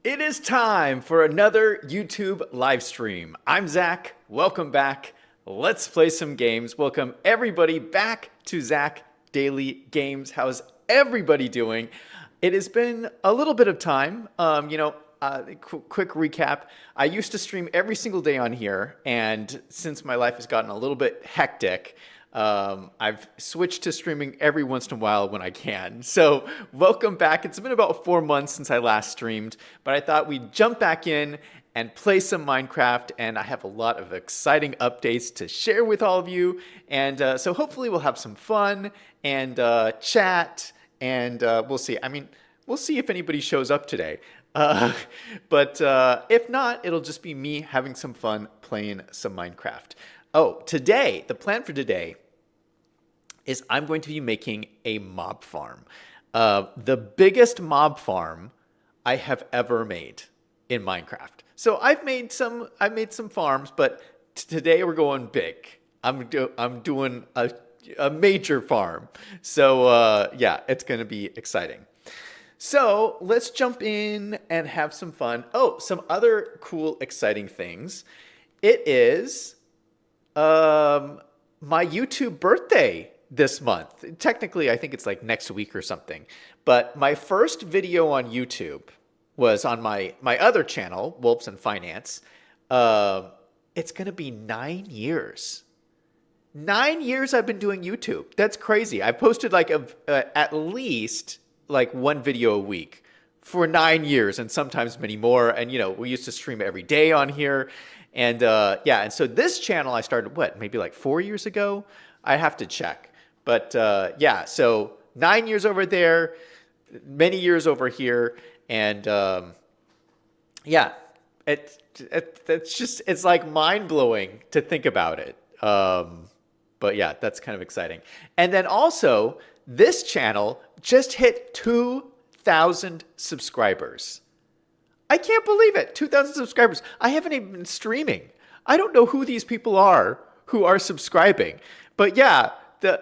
It is time for another YouTube live stream. I'm Zach. Welcome back. Let's play some games. Welcome everybody back to Zach Daily Games. How's everybody doing? It has been a little bit of time. Quick recap. I used to stream every single day on here, and since my life has gotten a little bit hectic, I've switched to streaming every once in a while when I can. So welcome back. It's been about 4 months since I last streamed, but I thought we'd jump back in and play some Minecraft, and I have a lot of exciting updates to share with all of you. And so hopefully we'll have some fun and chat, and we'll see. I mean, we'll see if anybody shows up today. But if not, it'll just be me having some fun playing some Minecraft. Oh, today, the plan for today is I'm going to be making a mob farm. The biggest mob farm I have ever made in Minecraft. So I've made some farms, but today we're going big. I'm doing a major farm. So yeah, it's going to be exciting. So let's jump in and have some fun. Oh, some other cool, exciting things. It is my YouTube birthday this month. Technically, I think it's like next week or something. But my first video on YouTube was on my other channel, Wolves and Finance. It's going to be 9 years. 9 years I've been doing YouTube. That's crazy. I posted like at least like one video a week for 9 years, and sometimes many more. And you know, we used to stream every day on here. And yeah, and so this channel I started, maybe like 4 years ago? I have to check. But yeah, so 9 years over there, many years over here. And yeah, it's like mind-blowing to think about it. But yeah, that's kind of exciting. And then also, this channel just hit 2,000 subscribers. I can't believe it. 2,000 subscribers. I haven't even been streaming. I don't know who these people are who are subscribing. But yeah,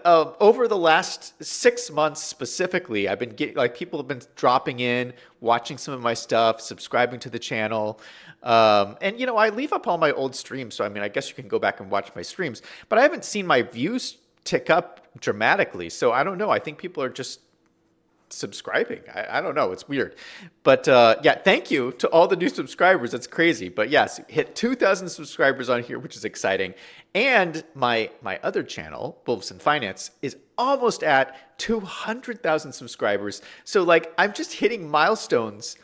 over the last 6 months specifically, I've been getting, like, people have been dropping in, watching some of my stuff, subscribing to the channel. And you know, I leave up all my old streams, so I mean, I guess you can go back and watch my streams. But I haven't seen my views tick up dramatically. So I don't know. I think people are just subscribing. I don't know. It's weird. But yeah, thank you to all the new subscribers. That's crazy. But yes, hit 2,000 subscribers on here, which is exciting. And my other channel, Wolves and Finance, is almost at 200,000 subscribers. So like, I'm just hitting milestones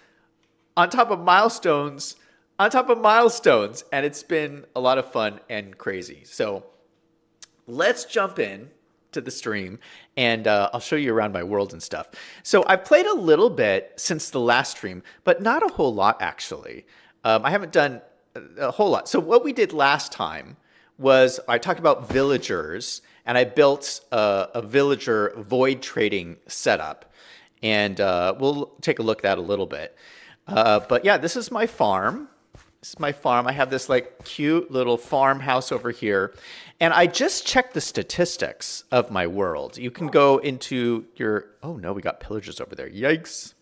on top of milestones on top of milestones. And it's been a lot of fun and crazy. So let's jump in to the stream, and I'll show you around my world and stuff. So I've played a little bit since the last stream, but not a whole lot, actually. I haven't done a whole lot. So what we did last time was I talked about villagers, and I built a villager void trading setup, and we'll take a look at that a little bit. But yeah, this is my farm. This is my farm. I have this like cute little farmhouse over here. And I just checked the statistics of my world. You can go into your, oh no, we got pillagers over there. Yikes.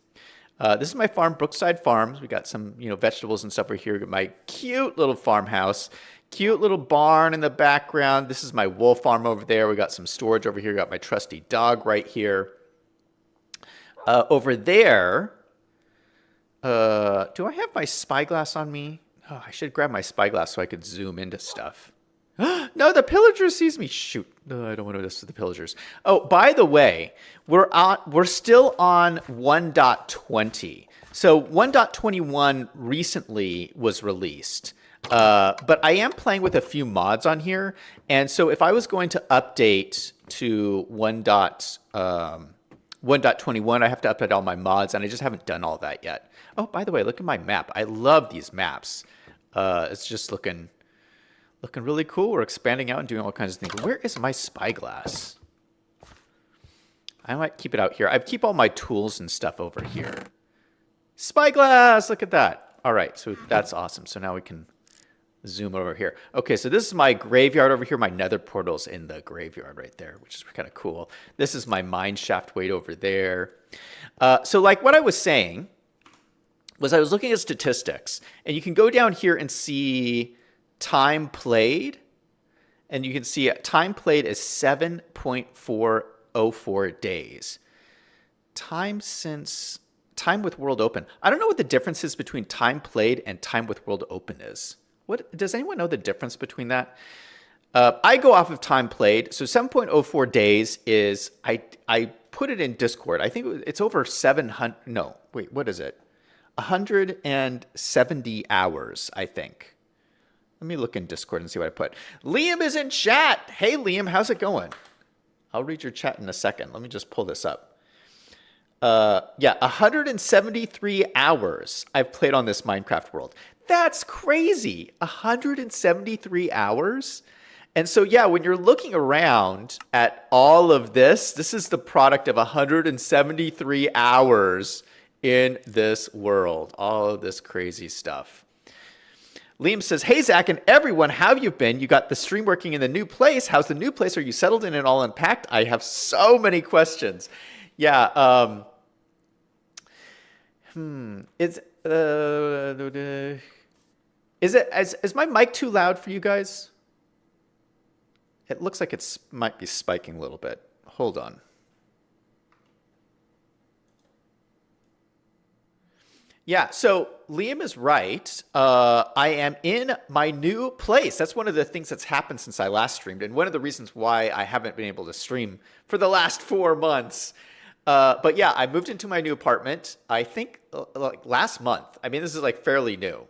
This is my farm, Brookside Farms. We got some, you know, vegetables and stuff over here. My cute little farmhouse, cute little barn in the background. This is my wool farm over there. We got some storage over here. We got my trusty dog right here. Over there, do I have my spyglass on me? Oh, I should grab my spyglass so I could zoom into stuff. No, the pillager sees me. Shoot. No, I don't want to mess with the pillagers. Oh, by the way, we're still on 1.20. So 1.21 recently was released. But I am playing with a few mods on here. And so if I was going to update to 1.21, I have to update all my mods, and I just haven't done all that yet. Oh, by the way, look at my map. I love these maps. It's just looking really cool. We're expanding out and doing all kinds of things. Where is my spyglass? I might keep it out here. I keep all my tools and stuff over here. Spyglass, look at that. All right, so that's awesome. So now we can zoom over here. Okay, so this is my graveyard over here. My nether portal's in the graveyard right there, which is kind of cool. This is my mine shaft way over there. So like what I was saying, was I was looking at statistics, and you can go down here and see time played, and you can see time played is 7.404 days. Time with World Open. I don't know what the difference is between time played and time with World Open is. What does anyone know the difference between that? I go off of time played. So 7.04 days is, I put it in Discord. I think it's over 700. No, wait, what is it? 170 hours, I think. Let me look in Discord and see what I put. Liam is in chat. Hey, Liam, how's it going? I'll read your chat in a second. Let me just pull this up. 173 hours I've played on this Minecraft world. That's crazy. 173 hours. And so, yeah, when you're looking around at all of this, this is the product of 173 hours in this world. All of this crazy stuff. Liam says, hey, Zach and everyone, how have you been? You got the stream working in the new place. How's the new place? Are you settled in and all unpacked? I have so many questions. Yeah. Is my mic too loud for you guys? It looks like it might be spiking a little bit. Hold on. Yeah, so Liam is right. I am in my new place. That's one of the things that's happened since I last streamed, and one of the reasons why I haven't been able to stream for the last 4 months. But yeah, I moved into my new apartment, I think like last month. I mean, this is like fairly new.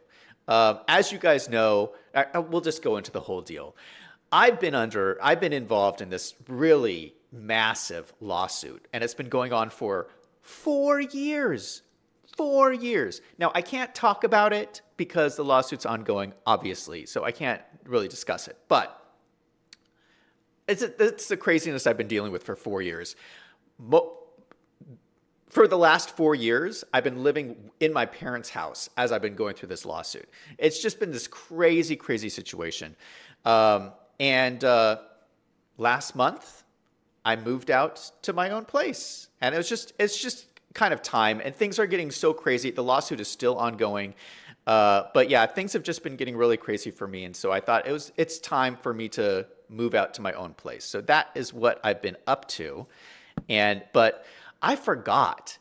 As you guys know, we'll just go into the whole deal. I've been involved in this really massive lawsuit, and it's been going on for 4 years. 4 years. Now, I can't talk about it because the lawsuit's ongoing, obviously, so I can't really discuss it. But it's the craziness I've been dealing with for 4 years. For the last 4 years, I've been living in my parents' house as I've been going through this lawsuit. It's just been this crazy, crazy situation. And last month, I moved out to my own place, and it's just kind of time, and things are getting so crazy. The lawsuit is still ongoing, but yeah, things have just been getting really crazy for me, and so I thought it's time for me to move out to my own place. So that is what I've been up to, but I forgot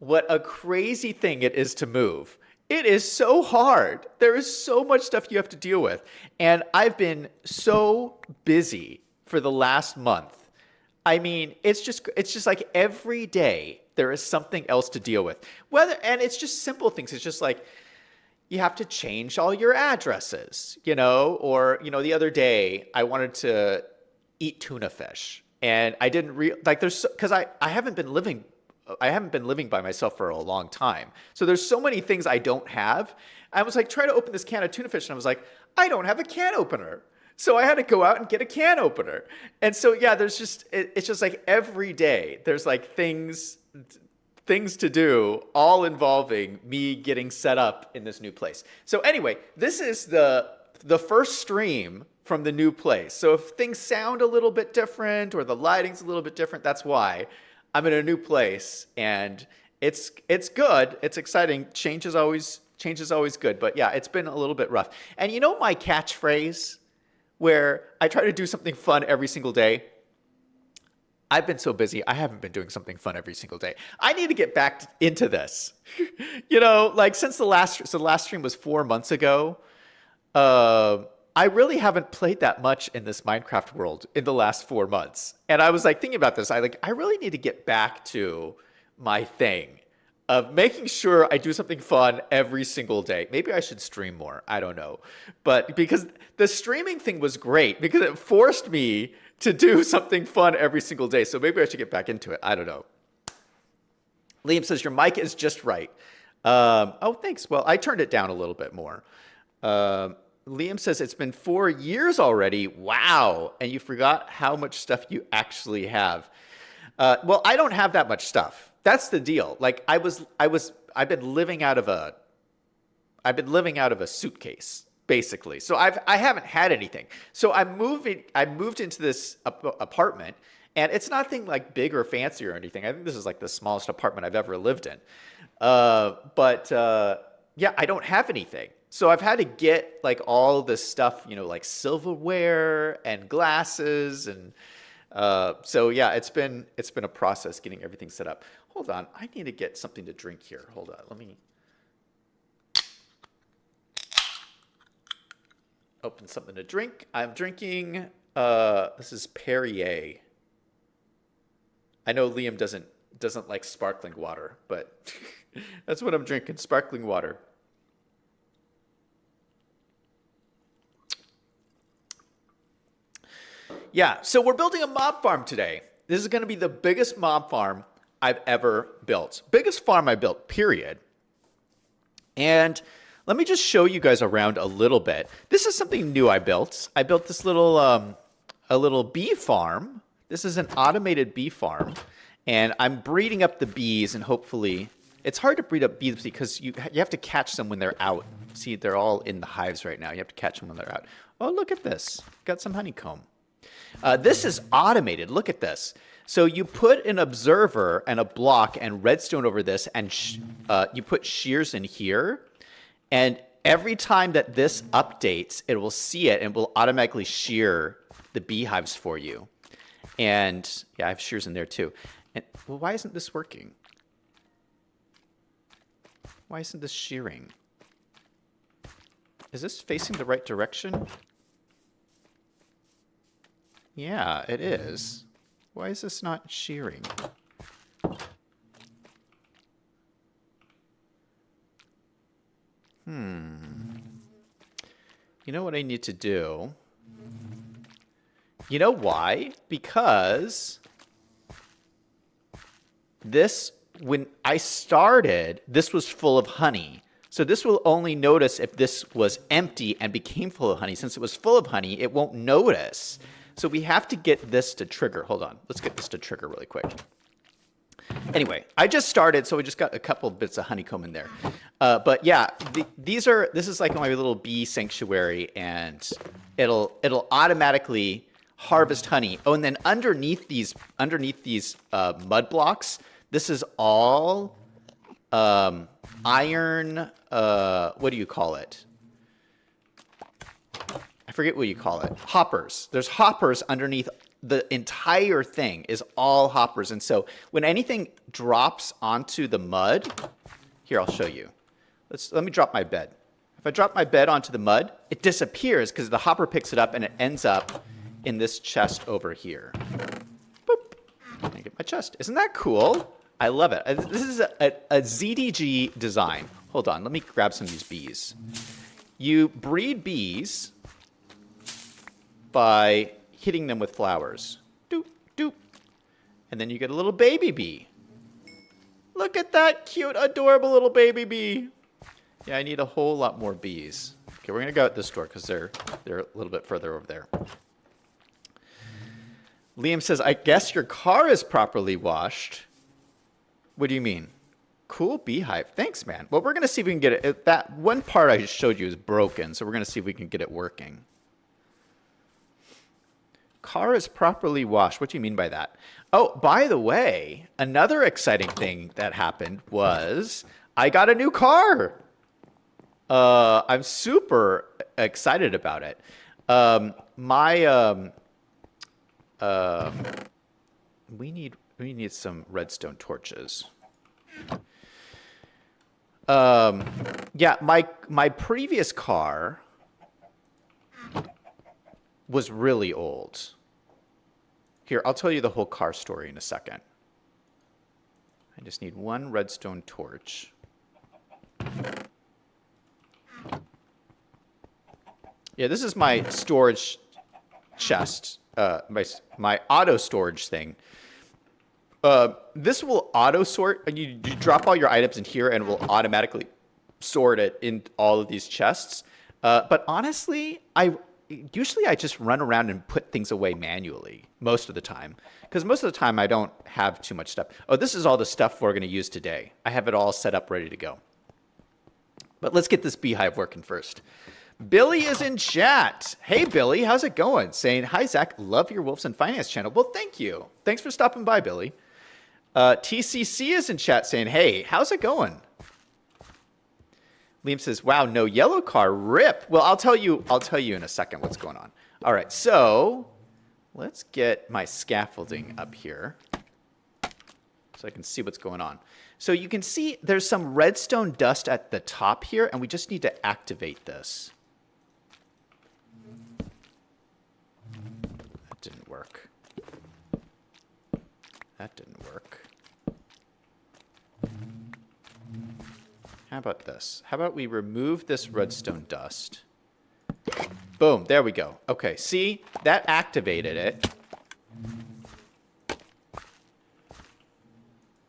what a crazy thing it is to move. It is so hard. There is so much stuff you have to deal with, and I've been so busy for the last month. I mean, it's just like every day there is something else to deal with. And it's just simple things. It's just like you have to change all your addresses, or the other day I wanted to eat tuna fish, and I didn't because I haven't been living by myself for a long time. So there's so many things I don't have. I was like trying to open this can of tuna fish, and I was like, I don't have a can opener. So I had to go out and get a can opener. And so, yeah, it's just like every day there's like things to do, all involving me getting set up in this new place. So anyway, this is the first stream from the new place. So if things sound a little bit different or the lighting's a little bit different, that's why. I'm in a new place, and it's good. It's exciting. Change is always good. But yeah, it's been a little bit rough. And my catchphrase, where I try to do something fun every single day. I've been so busy, I haven't been doing something fun every single day. I need to get back into this. Since the last stream was 4 months ago, I really haven't played that much in this Minecraft world in the last 4 months. And I was thinking about this. I really need to get back to my thing of making sure I do something fun every single day. Maybe I should stream more. I don't know. But because the streaming thing was great, because it forced me to do something fun every single day. So maybe I should get back into it. I don't know. Liam says, your mic is just right. Oh, thanks. Well, I turned it down a little bit more. Liam says, it's been 4 years already. Wow. And you forgot how much stuff you actually have. Well, I don't have that much stuff. That's the deal. Like I've been living out of a suitcase, basically. So I haven't had anything. So I moved into this apartment, and it's nothing like big or fancy or anything. I think this is like the smallest apartment I've ever lived in. But yeah, I don't have anything. So I've had to get like all this stuff, you know, like silverware and glasses and so yeah, it's been a process getting everything set up. Hold on, I need to get something to drink here. Hold on, let me open something to drink. I'm drinking this is Perrier. I know Liam doesn't like sparkling water, but that's what I'm drinking, sparkling water. Yeah, so we're building a mob farm today. This is going to be the biggest mob farm I've ever built. Biggest farm I built, period. And let me just show you guys around a little bit. This is something new I built. I built this little a little bee farm. This is an automated bee farm. And I'm breeding up the bees, and hopefully it's hard to breed up bees because you have to catch them when they're out. See, they're all in the hives right now. You have to catch them when they're out. Oh, look at this. Got some honeycomb. This is automated. Look at this. So you put an observer and a block and redstone over this, and you put shears in here. And every time that this updates, it will see it and will automatically shear the beehives for you. And yeah, I have shears in there too. And well, why isn't this working? Why isn't this shearing? Is this facing the right direction? Yeah, it is. Why is this not shearing? You know what I need to do? You know why? Because this, when I started, this was full of honey. So this will only notice if this was empty and became full of honey. Since it was full of honey, it won't notice. So we have to get this to trigger. Hold on. Let's get this to trigger really quick. Anyway, I just started, so we just got a couple of bits of honeycomb in there. But yeah, this is like my little bee sanctuary, and it'll automatically harvest honey. Oh, and then underneath these mud blocks, this is all iron. What do you call it? I forget what you call it. Hoppers. There's hoppers underneath. The entire thing is all hoppers. And so when anything drops onto the mud, here, I'll show you. Let me drop my bed. If I drop my bed onto the mud, it disappears because the hopper picks it up and it ends up in this chest over here. Boop. I get my chest. Isn't that cool? I love it. This is a ZDG design. Hold on. Let me grab some of these bees. You breed bees by hitting them with flowers. Doop, doop. And then you get a little baby bee. Look at that cute, adorable little baby bee. Yeah, I need a whole lot more bees. Okay, we're going to go out this door because they're a little bit further over there. Liam says, I guess your car is properly washed. What do you mean? Cool beehive. Thanks, man. Well, we're going to see if we can get it. That one part I just showed you is broken, so we're going to see if we can get it working. Car is properly washed. What do you mean by that? Oh, by the way, another exciting thing that happened was I got a new car. I'm super excited about it. We need some redstone torches. Yeah, my previous car was really old. Here, I'll tell you the whole car story in a second. I just need one redstone torch. Yeah, this is my storage chest, my auto storage thing. This will auto sort. You drop all your items in here and it will automatically sort it in all of these chests. But honestly, usually I just run around and put things away manually most of the time. Because most of the time I don't have too much stuff. Oh, this is all the stuff we're going to use today. I have it all set up ready to go. But let's get this beehive working first. Billy is in chat. Hey, Billy, how's it going? Saying, hi, Zach, love your Wolves and Finance channel. Well, thank you. Thanks for stopping by, Billy. TCC is in chat saying, hey, how's it going? Liam says, wow, no yellow car, rip. Well, I'll tell you in a second what's going on. All right, so let's get my scaffolding up here so I can see what's going on. So you can see there's some redstone dust at the top here, and we just need to activate this. That didn't work. That didn't work. How about this? How about we remove this redstone dust? Boom, there we go. Okay, see? That activated it.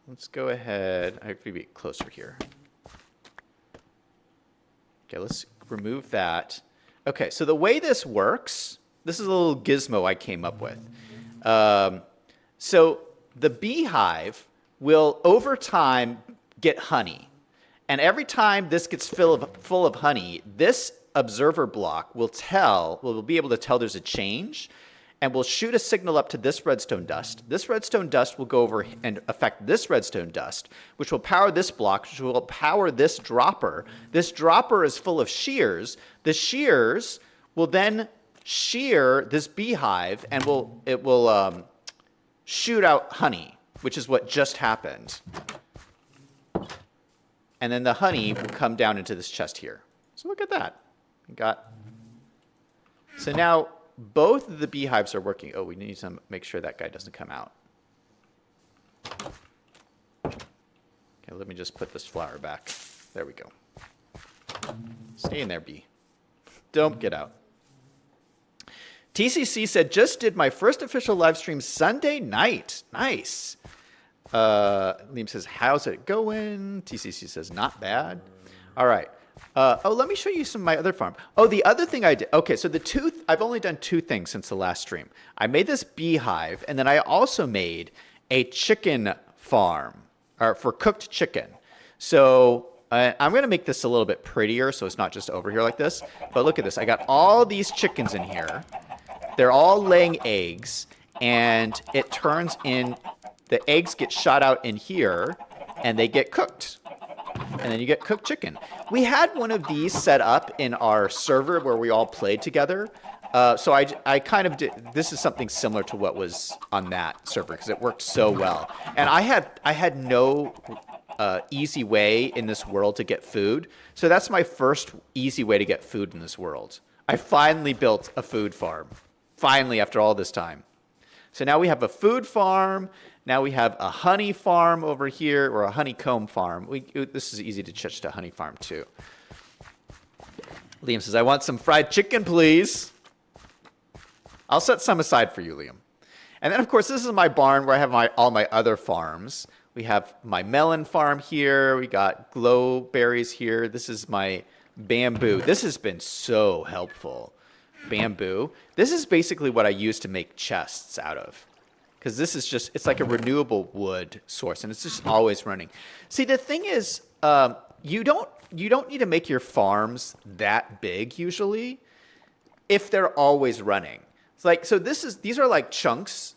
Let's go ahead. I have to be closer here. Okay, let's remove that. Okay, so the way this works, this is a little gizmo I came up with. So the beehive will, over time, get honey. And every time this gets full of honey, this observer block will be able to tell there's a change, and will shoot a signal up to this redstone dust. This redstone dust will go over and affect this redstone dust, which will power this block, which will power this dropper. This dropper is full of shears. The shears will then shear this beehive, and it will shoot out honey, which is what just happened. And then the honey will come down into this chest here. So look at that. So now both of the beehives are working. Oh, we need to make sure that guy doesn't come out. Okay, let me just put this flower back. There we go. Stay in there, bee. Don't get out. TCC said, just did my first official live stream Sunday night. Nice. Liam says, how's it going? TCC says, not bad. All right. Let me show you some of my other farm. Oh, the other thing I did. Okay, so I've only done 2 things since the last stream. I made this beehive, and then I also made a chicken farm for cooked chicken. So I'm going to make this a little bit prettier so it's not just over here like this. But look at this. I got all these chickens in here. They're all laying eggs, and it turns in, the eggs get shot out in here, and they get cooked. And then you get cooked chicken. We had one of these set up in our server where we all played together. So I kind of did, this is something similar to what was on that server because it worked so well. And I had no easy way in this world to get food. So that's my first easy way to get food in this world. I finally built a food farm. Finally, after all this time. So now we have a food farm. Now we have a honey farm over here, or a honeycomb farm. This is easy to change to a honey farm, too. Liam says, I want some fried chicken, please. I'll set some aside for you, Liam. And then, of course, this is my barn where I have all my other farms. We have my melon farm here. We got glow berries here. This is my bamboo. This has been so helpful. Bamboo. This is basically what I use to make chests out of. Because this is just, it's like a renewable wood source, and it's just always running. See, the thing is, you don't need to make your farms that big usually if they're always running. It's like, so these are like chunks.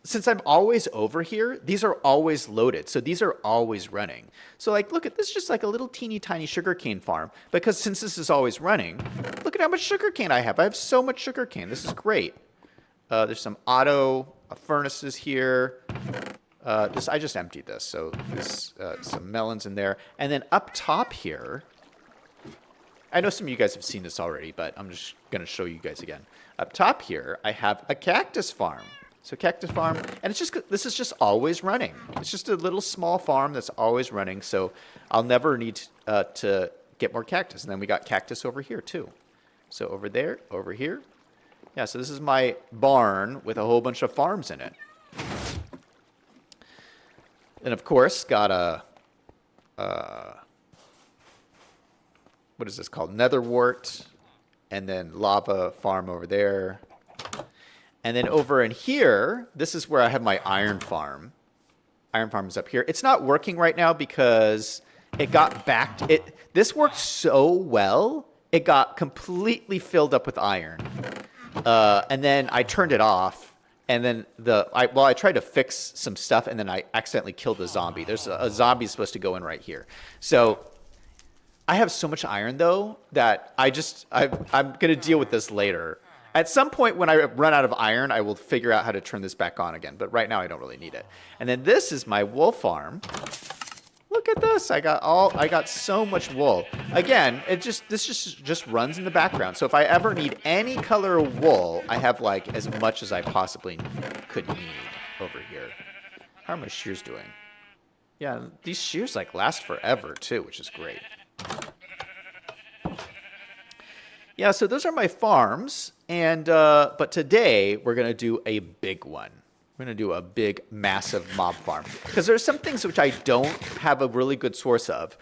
Since I'm always over here, these are always loaded. So these are always running. So like, look at this, just like a little teeny tiny sugarcane farm. Because since this is always running, look at how much sugarcane I have. I have so much sugarcane. This is great. There's some auto furnaces here. I just emptied this. So there's some melons in there. And then up top here, I know some of you guys have seen this already, but I'm just going to show you guys again. Up top here, I have a cactus farm. So cactus farm, and this is just always running. It's just a little small farm that's always running, so I'll never need to get more cactus. And then we got cactus over here too. So over there, over here. Yeah, so this is my barn with a whole bunch of farms in it. And of course, got a, what is this called? Netherwort, and then lava farm over there. And then over in here, this is where I have my iron farm. Iron farm is up here. It's not working right now because it got backed. This worked so well, it got completely filled up with iron. And then I turned it off. And then I tried to fix some stuff, and then I accidentally killed a zombie. There's a zombie supposed to go in right here. So I have so much iron though that I'm gonna deal with this later. At some point when I run out of iron, I will figure out how to turn this back on again. But right now I don't really need it. And then this is my wool farm. Look at this. I got so much wool. Again, this just runs in the background. So if I ever need any color of wool, I have like as much as I possibly could need over here. How are my shears doing? Yeah, these shears like last forever too, which is great. Yeah, so those are my farms, and but today we're gonna do a big one. We're gonna do a big, massive mob farm because there's some things which I don't have a really good source of,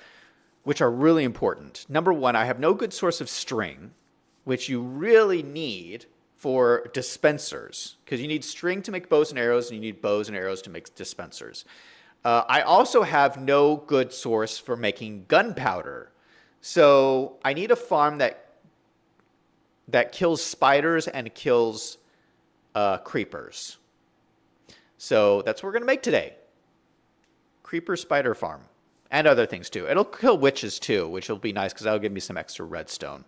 which are really important. Number one, I have no good source of string, which you really need for dispensers because you need string to make bows and arrows, and you need bows and arrows to make dispensers. I also have no good source for making gunpowder, so I need a farm that kills spiders and kills creepers. So that's what we're going to make today. Creeper spider farm. And other things too. It'll kill witches too, which will be nice because that'll give me some extra redstone.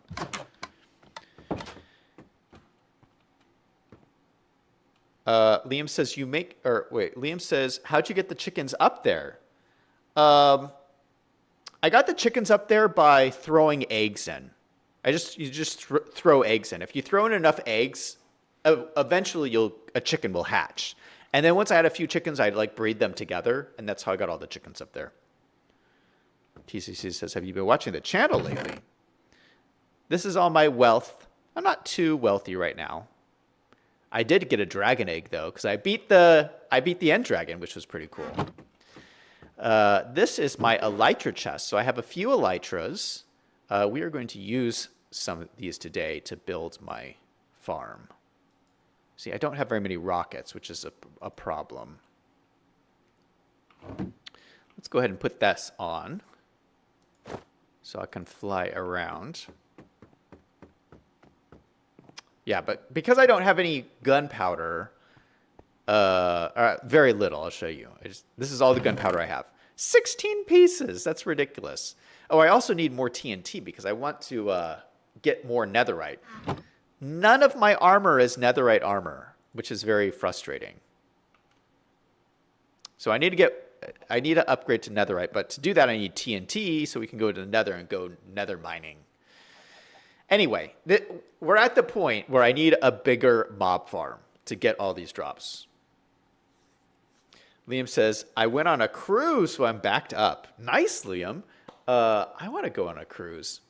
Liam says Liam says, how'd you get the chickens up there? I got the chickens up there by throwing eggs in. You just throw eggs in. If you throw in enough eggs, eventually a chicken will hatch. And then once I had a few chickens, I'd like breed them together, and that's how I got all the chickens up there. TCC says, have you been watching the channel lately? This is all my wealth. I'm not too wealthy right now. I did get a dragon egg though, because I beat the end dragon, which was pretty cool. This is my elytra chest. So I have a few elytras. We are going to use some of these today to build my farm. See, I don't have very many rockets, which is a problem. Let's go ahead and put this on so I can fly around. Yeah, but because I don't have any gunpowder, very little, I'll show you. This is all the gunpowder I have. 16 pieces. That's ridiculous. Oh, I also need more TNT because I want to get more netherite. None of my armor is netherite armor, which is very frustrating. So I need to upgrade to netherite, but to do that I need TNT so we can go to the nether and go nether mining. Anyway, we're at the point where I need a bigger mob farm to get all these drops. Liam says, I went on a cruise, so I'm backed up. Nice, Liam. I want to go on a cruise.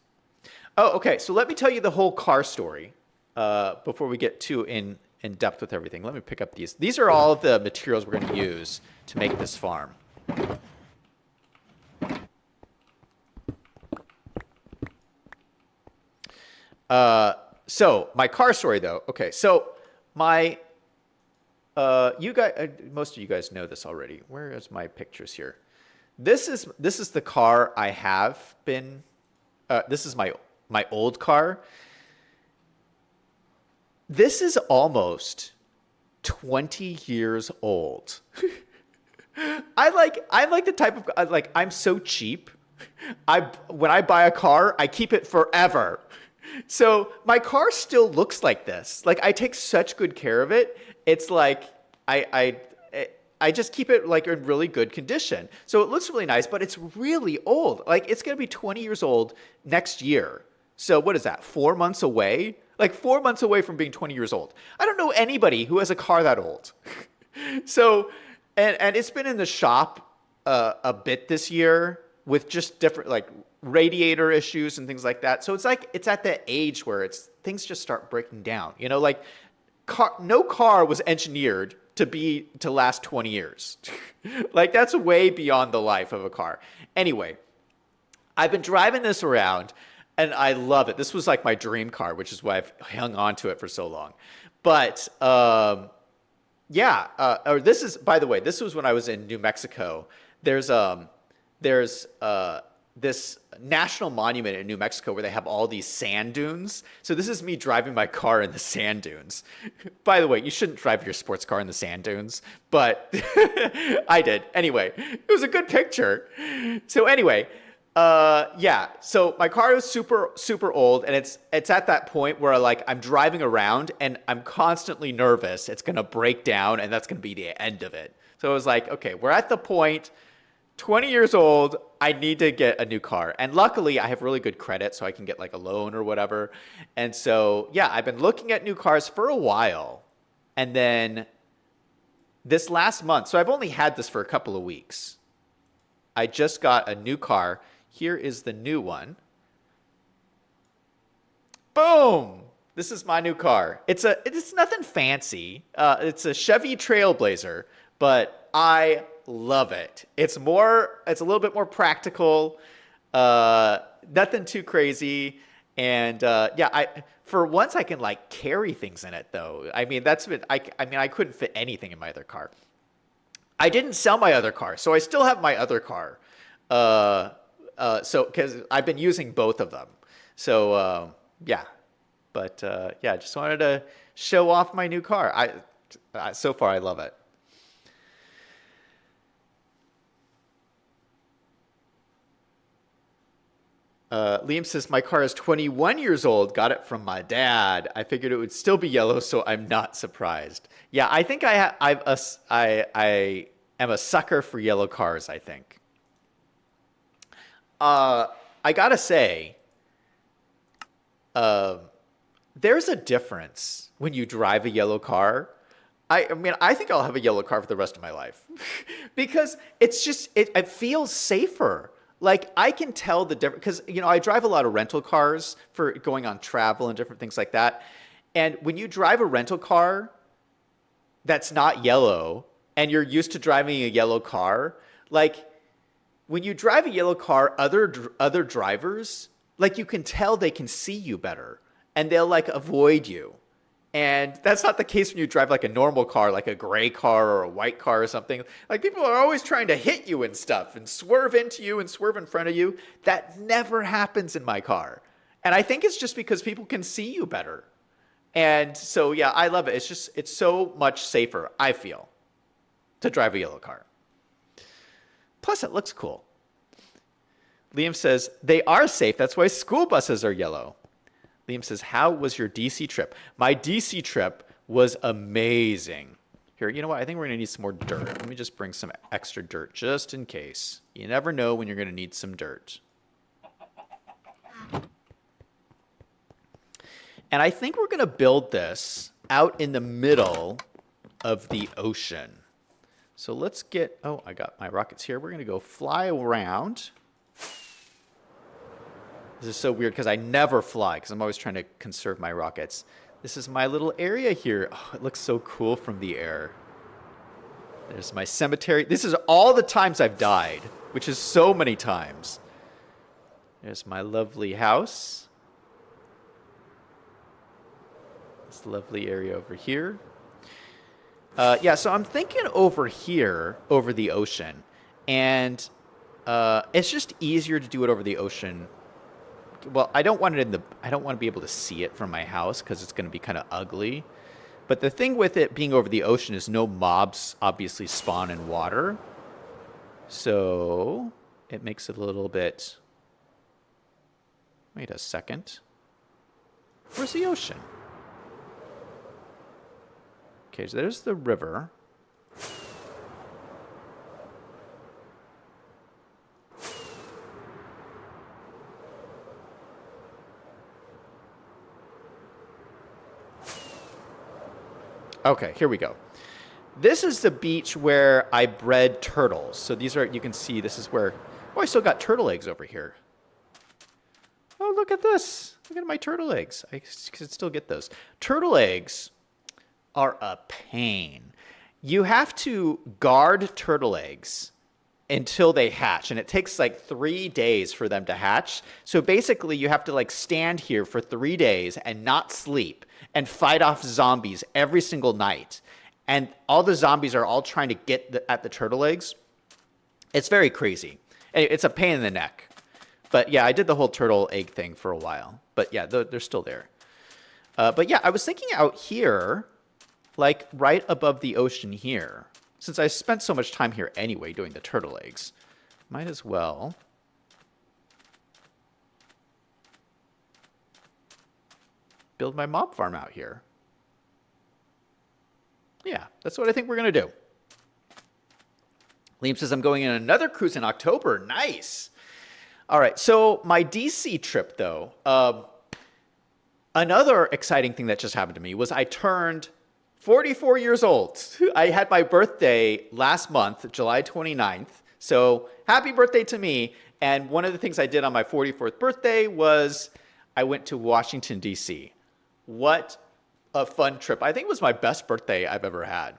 Oh, okay. So let me tell you the whole car story before we get too in depth with everything. Let me pick up these. These are all of the materials we're going to use to make this farm. So my car story though. Okay. So you guys, most of you guys know this already. Where is my pictures here? This is the car I have been. This is my old car. This is almost 20 years old. I'm like the type of like I'm so cheap. When I buy a car, I keep it forever. So my car still looks like this. Like I take such good care of it. It's like I just keep it like in really good condition. So it looks really nice, but it's really old. Like it's going to be 20 years old next year. So what is that? 4 months away? Like 4 months away from being 20 years old. I don't know anybody who has a car that old. So, and it's been in the shop a bit this year with just different like radiator issues and things like that. So it's like, it's at the age where things just start breaking down, you know, like no car was engineered to last 20 years. Like that's way beyond the life of a car. Anyway, I've been driving this around and I love it. This was like my dream car, which is why I've hung on to it for so long. But this is, by the way, this was when I was in New Mexico. There's this national monument in New Mexico where they have all these sand dunes. So this is me driving my car in the sand dunes. By the way, you shouldn't drive your sports car in the sand dunes, but I did. Anyway, it was a good picture. So anyway, Yeah. So my car is super old, and it's at that point where like I'm driving around and I'm constantly nervous it's gonna break down, and that's gonna be the end of it. So it was like, okay, we're at the point, 20 years old, I need to get a new car. And luckily, I have really good credit, so I can get like a loan or whatever. And so, yeah, I've been looking at new cars for a while. And then this last month, so I've only had this for a couple of weeks. I just got a new car. Here is the new one. Boom! This is my new car. It's nothing fancy. It's a Chevy Trailblazer, but I love it. It's a little bit more practical. Nothing too crazy. And yeah, for once I can like carry things in it though. I mean, I couldn't fit anything in my other car. I didn't sell my other car, so I still have my other car. So because I've been using both of them. So yeah, but yeah, just wanted to show off my new car. So far I love it. Liam says, my car is 21 years old. Got it from my dad. I figured it would still be yellow, so I'm not surprised. Yeah, I think I am a sucker for yellow cars, I think. I gotta say, there's a difference when you drive a yellow car. I mean, I think I'll have a yellow car for the rest of my life because it's just, it feels safer. Like I can tell the difference because, you know, I drive a lot of rental cars for going on travel and different things like that. And when you drive a rental car that's not yellow and you're used to driving a yellow car, like when you drive a yellow car, other drivers, like you can tell they can see you better and they'll like avoid you. And that's not the case when you drive like a normal car, like a gray car or a white car or something. Like people are always trying to hit you and stuff and swerve into you and swerve in front of you. That never happens in my car. And I think it's just because people can see you better. And so, yeah, I love it. It's so much safer, I feel, to drive a yellow car. Plus, it looks cool. Liam says, they are safe. That's why school buses are yellow. Liam says, how was your DC trip? My DC trip was amazing. Here, you know what? I think we're going to need some more dirt. Let me just bring some extra dirt just in case. You never know when you're going to need some dirt. And I think we're going to build this out in the middle of the ocean. So let's get, oh, I got my rockets here. We're going to go fly around. This is so weird because I never fly because I'm always trying to conserve my rockets. This is my little area here. Oh, it looks so cool from the air. There's my cemetery. This is all the times I've died, which is so many times. There's my lovely house. This lovely area over here. Yeah, so I'm thinking over here, over the ocean. And it's just easier to do it over the ocean. Well, I don't want to be able to see it from my house because it's going to be kind of ugly. But the thing with it being over the ocean is no mobs obviously spawn in water. So it makes it a little bit... Wait a second. Where's the ocean? Okay, so there's the river. Okay, here we go. This is the beach where I bred turtles. So these are, you can see, this is where, oh, I still got turtle eggs over here. Oh, look at this. Look at my turtle eggs. I can still get those. Turtle eggs are a pain. You have to guard turtle eggs until they hatch, and it takes like 3 days for them to hatch. So basically, you have to like stand here for 3 days and not sleep and fight off zombies every single night. And all the zombies are all trying to get at the turtle eggs. It's very crazy. It's a pain in the neck. But yeah, I did the whole turtle egg thing for a while. But yeah, they're still there. But yeah, I was thinking out here, like right above the ocean here, since I spent so much time here anyway doing the turtle eggs, might as well build my mob farm out here. Yeah, that's what I think we're going to do. Liam says, I'm going on another cruise in October. Nice. All right, so my DC trip, though, another exciting thing that just happened to me was I turned 44 years old. I had my birthday last month, July 29th. So happy birthday to me. And one of the things I did on my 44th birthday was I went to Washington, D.C. What a fun trip. I think it was my best birthday I've ever had.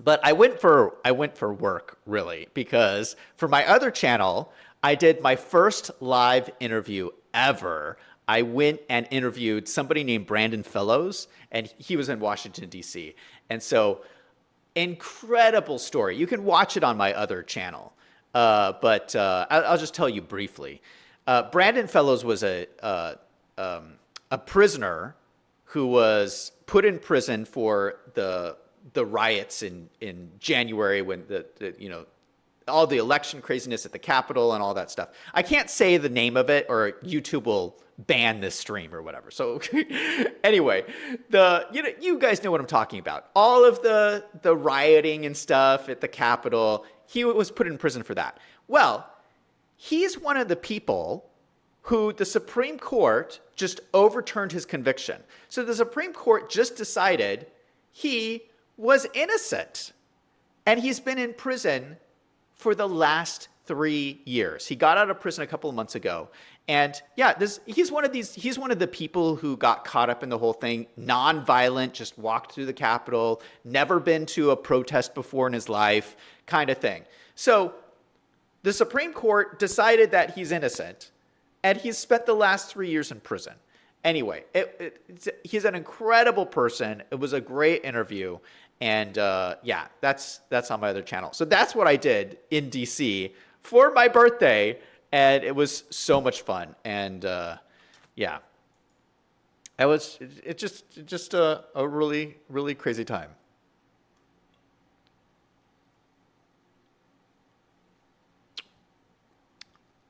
But I went for work, really, because for my other channel, I did my first live interview ever. I went and interviewed somebody named Brandon Fellows, and he was in Washington, D.C. And so, incredible story. You can watch it on my other channel, but I'll just tell you briefly. Brandon Fellows was a prisoner who was put in prison for the riots in January when all the election craziness at the Capitol and all that stuff. I can't say the name of it or YouTube will ban this stream or whatever. So anyway, you guys know what I'm talking about. All of the rioting and stuff at the Capitol, he was put in prison for that. Well, he's one of the people who the Supreme Court just overturned his conviction. So the Supreme Court just decided he was innocent. And he's been in prison for the last 3 years. He got out of prison a couple of months ago. And yeah, he's one of the people who got caught up in the whole thing, non-violent, just walked through the Capitol, never been to a protest before in his life, kind of thing. So the Supreme Court decided that he's innocent, and he's spent the last 3 years in prison. Anyway, he's an incredible person. It was a great interview. And yeah, that's on my other channel. So that's what I did in DC for my birthday, and it was so much fun. And yeah, it's just a really, really crazy time.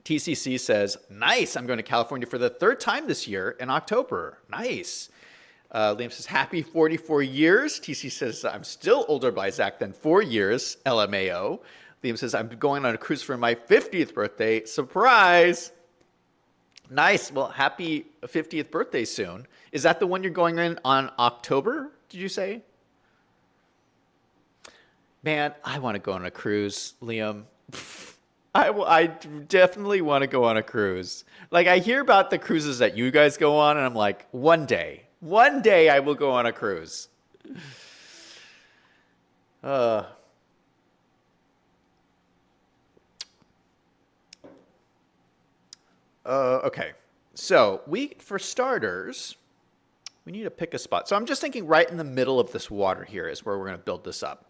TCC says, nice. I'm going to California for the 3rd time this year in October. Nice. Liam says, happy 44 years. TC says, I'm still older by Zach than 4 years. LMAO. Liam says, I'm going on a cruise for my 50th birthday. Surprise. Nice. Well, happy 50th birthday soon. Is that the one you're going in on October, did you say? Man, I want to go on a cruise, Liam. I definitely want to go on a cruise. Like, I hear about the cruises that you guys go on, and I'm like, one day I will go on a cruise. Okay. So for starters, we need to pick a spot. So I'm just thinking right in the middle of this water here is where we're going to build this up.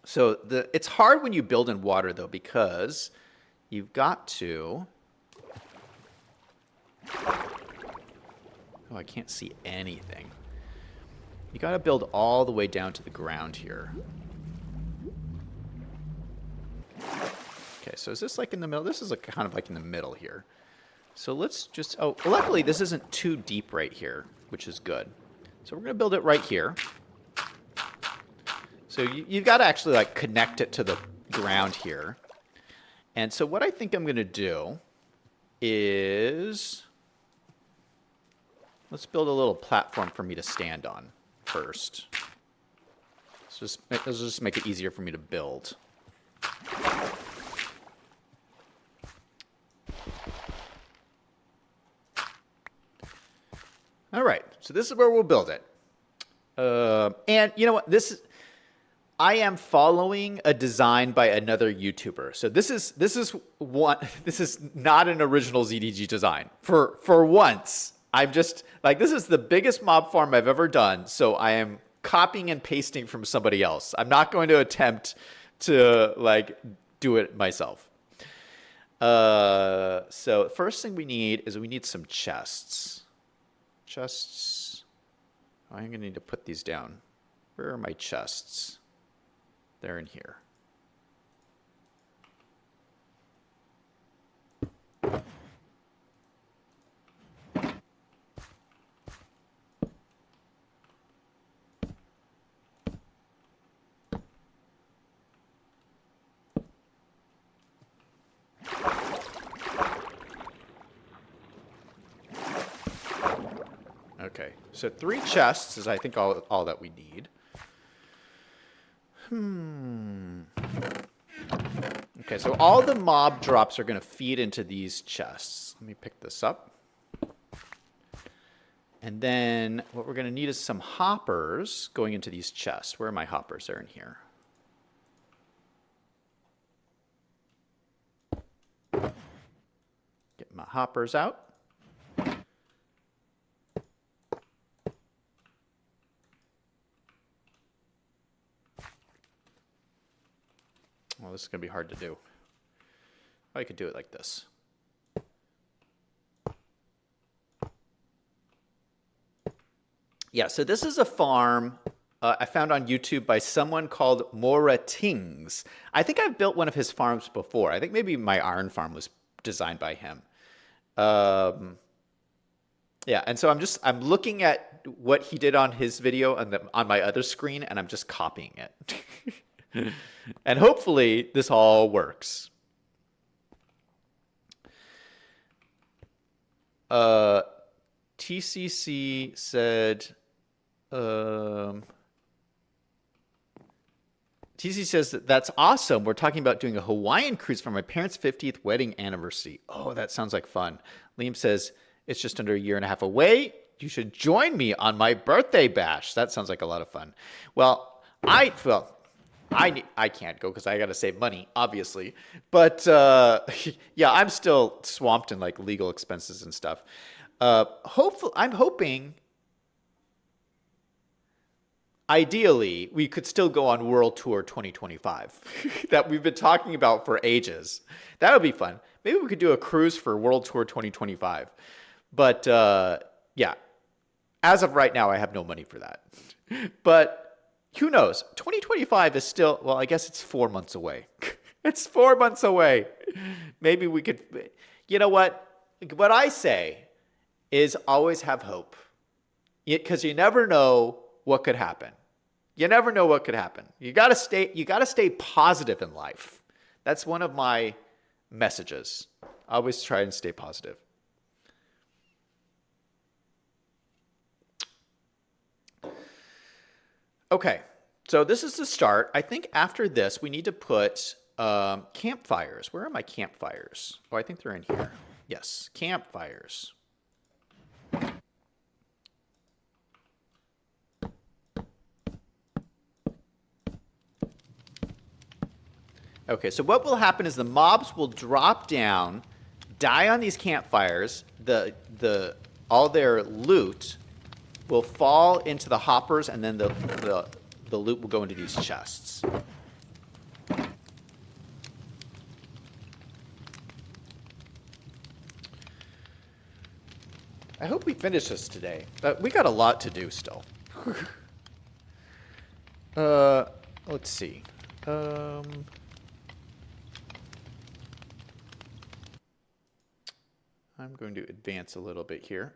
So it's hard when you build in water, though, because you've got to... Oh, I can't see anything. You got to build all the way down to the ground here. Okay, so is this like in the middle? This is like kind of like in the middle here. So let's just... Oh, luckily this isn't too deep right here, which is good. So we're going to build it right here. So you've got to actually like connect it to the ground here. And so what I think I'm going to do is... Let's build a little platform for me to stand on first. Let's just make it easier for me to build. All right, so this is where we'll build it. And you know what? I am following a design by another YouTuber. So this is not an original ZDG design. For once, I'm just like, this is the biggest mob farm I've ever done. So I am copying and pasting from somebody else. I'm not going to attempt to like do it myself. So first thing we need is we need some chests. Chests. Oh, I'm going to need to put these down. Where are my chests? They're in here. Okay, so 3 chests is, I think, all that we need. Okay, so all the mob drops are going to feed into these chests. Let me pick this up. And then what we're going to need is some hoppers going into these chests. Where are my hoppers? They're in here. Get my hoppers out. Well, this is going to be hard to do. I could do it like this. Yeah, so this is a farm I found on YouTube by someone called Moratings. I think I've built one of his farms before. I think maybe my iron farm was designed by him. Yeah, and so I'm looking at what he did on his video on my other screen, and I'm just copying it. And hopefully this all works. TCC said, TCC says that's awesome. We're talking about doing a Hawaiian cruise for my parents' 50th wedding anniversary. Oh, that sounds like fun. Liam says it's just under a year and a half away. You should join me on my birthday bash. That sounds like a lot of fun. Well, I can't go because I got to save money, obviously. But yeah, I'm still swamped in like legal expenses and stuff. I'm hoping, ideally, we could still go on World Tour 2025 that we've been talking about for ages. That would be fun. Maybe we could do a cruise for World Tour 2025. But yeah, as of right now, I have no money for that. But who knows? 2025 is still, well, I guess it's 4 months away. It's 4 months away. Maybe we could, you know what? What I say is always have hope. Because you never know what could happen. You never know what could happen. You gotta stay positive in life. That's one of my messages. Always try and stay positive. Okay, so this is the start. I think after this, we need to put campfires. Where are my campfires? Oh, I think they're in here. Yes, campfires. Okay, so what will happen is the mobs will drop down, die on these campfires. All their loot will fall into the hoppers, and then the loot will go into these chests. I hope we finish this today. We got a lot to do still. Let's see. I'm going to advance a little bit here.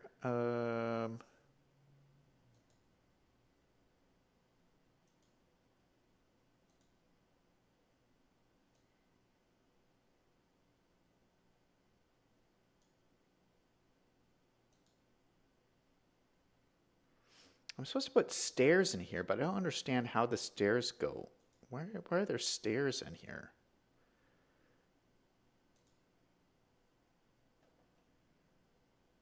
I'm supposed to put stairs in here, but I don't understand how the stairs go. Why are there stairs in here?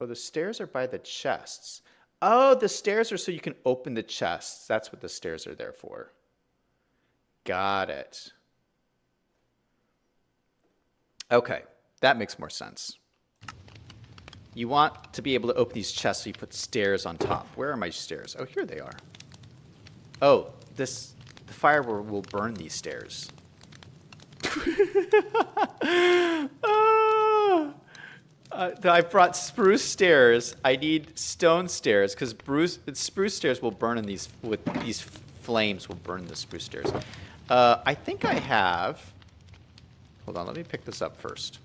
Oh, the stairs are by the chests. Oh, the stairs are so you can open the chests. That's what the stairs are there for. Got it. Okay, that makes more sense. You want to be able to open these chests, so you put stairs on top. Where are my stairs? Oh, here they are. Oh, the fire will burn these stairs. I brought spruce stairs. I need stone stairs because spruce stairs will burn in these flames will burn the spruce stairs. I think I have. Hold on, let me pick this up first.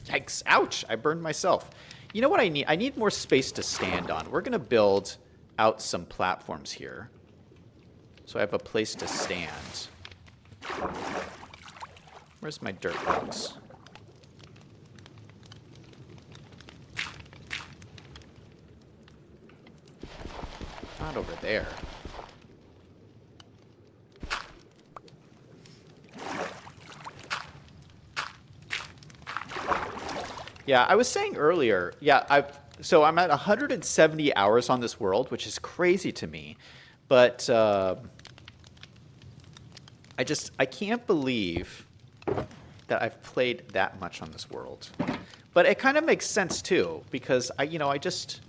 Yikes! Ouch! I burned myself. You know what I need? I need more space to stand on. We're gonna build out some platforms here, so I have a place to stand. Where's my dirt box? not over there? Yeah, I was saying earlier, yeah, so I'm at 170 hours on this world, which is crazy to me. But I can't believe that I've played that much on this world. But it kind of makes sense too, because I just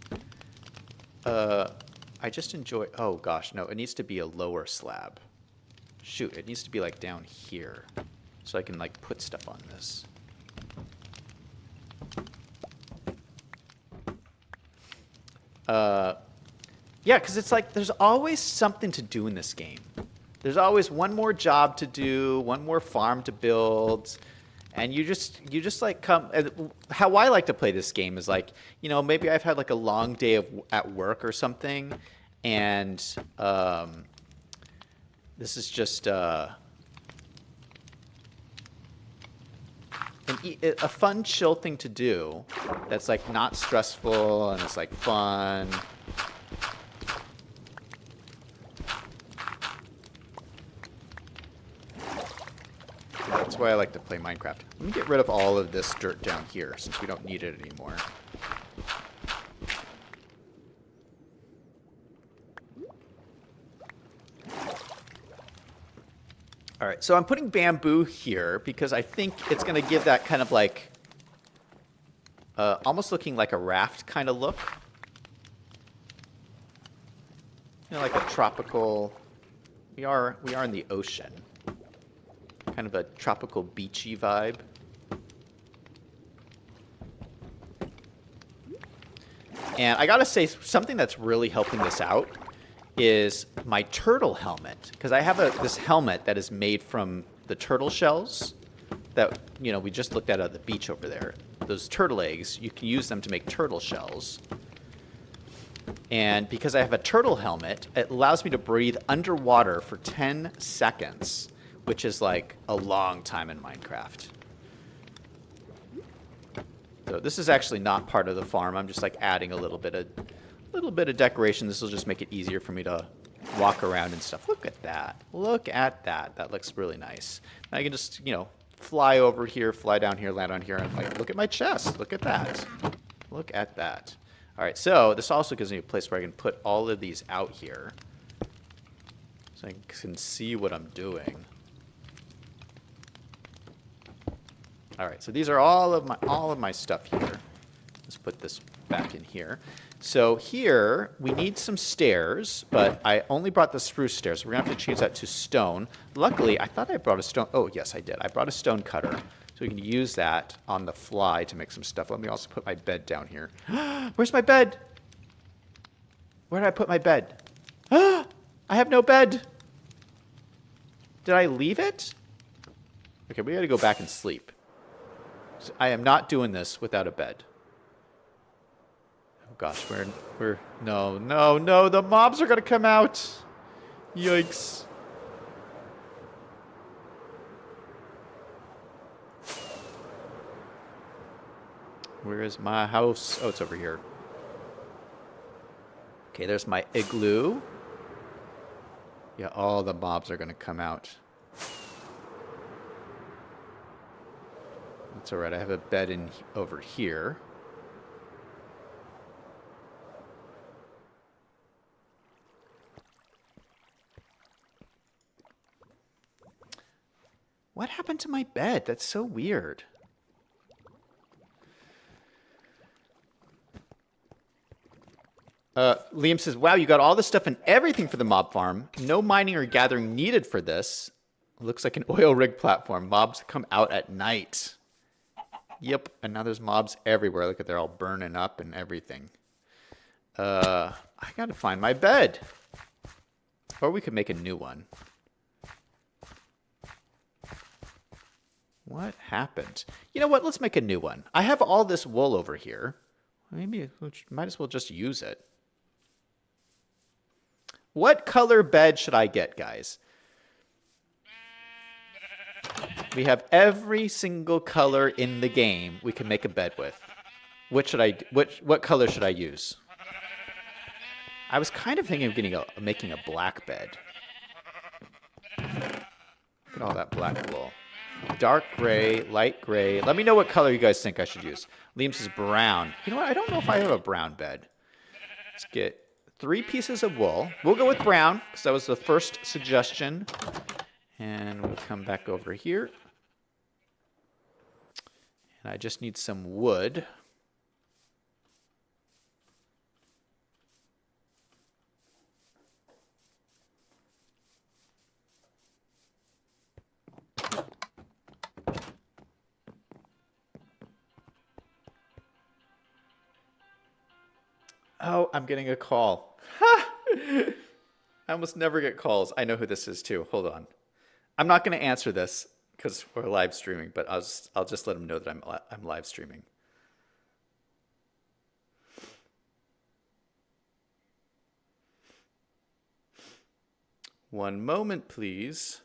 enjoy. Oh gosh, no, it needs to be a lower slab. Shoot, it needs to be like down here, so I can like put stuff on this. Yeah, because it's like there's always something to do in this game. There's always one more job to do, one more farm to build, and you just like come. How I like to play this game is like, maybe I've had like a long day at work or something, and this is just a fun, chill thing to do. That's like not stressful and it's like fun. That's why I like to play Minecraft. Let me get rid of all of this dirt down here since we don't need it anymore. All right, so I'm putting bamboo here because I think it's going to give that kind of like almost looking like a raft kind of look. Like a tropical. We are in the ocean. Kind of a tropical beachy vibe. And I gotta say, something that's really helping this out is my turtle helmet. Because I have this helmet that is made from the turtle shells that, we just looked at the beach over there. Those turtle eggs, you can use them to make turtle shells. And because I have a turtle helmet, it allows me to breathe underwater for 10 seconds. Which is like a long time in Minecraft. So this is actually not part of the farm. I'm just like adding a little bit of decoration. This will just make it easier for me to walk around and stuff. Look at that. Look at that. That looks really nice. And I can just, fly over here, fly down here, land on here, and like, look at my chest. Look at that. Look at that. All right, so this also gives me a place where I can put all of these out here. So I can see what I'm doing. All right, so these are all of my stuff here. Let's put this back in here. So here we need some stairs, but I only brought the spruce stairs. So we're gonna have to change that to stone. Luckily, I thought I brought a stone. Oh yes, I did. I brought a stone cutter, so we can use that on the fly to make some stuff. Let me also put my bed down here. Where's my bed? Where did I put my bed? I have no bed. Did I leave it? Okay, we gotta go back and sleep. I am not doing this without a bed. Oh gosh, no, the mobs are gonna come out. Yikes. Where is my house? Oh, it's over here. Okay, there's my igloo. Yeah, all the mobs are gonna come out. That's all right. I have a bed over here. What happened to my bed? That's so weird. Liam says, wow, you got all the stuff and everything for the mob farm. No mining or gathering needed for this. Looks like an oil rig platform. Mobs come out at night. Yep, and now there's mobs everywhere. Look at they're all burning up and everything. I gotta find my bed. Or we could make a new one. What happened? You know what? Let's make a new one. I have all this wool over here. Maybe we might as well just use it. What color bed should I get, guys? We have every single color in the game we can make a bed with. What color should I use? I was kind of thinking of making a black bed. Look at all that black wool. Dark gray, light gray. Let me know what color you guys think I should use. Liam says brown. You know what? I don't know if I have a brown bed. Let's get 3 pieces of wool. We'll go with brown because that was the first suggestion. And we'll come back over here. And I just need some wood. Oh, I'm getting a call. I almost never get calls. I know who this is too. Hold on. I'm not going to answer this because we're live streaming, but I'll just let them know that I'm live streaming. One moment, please.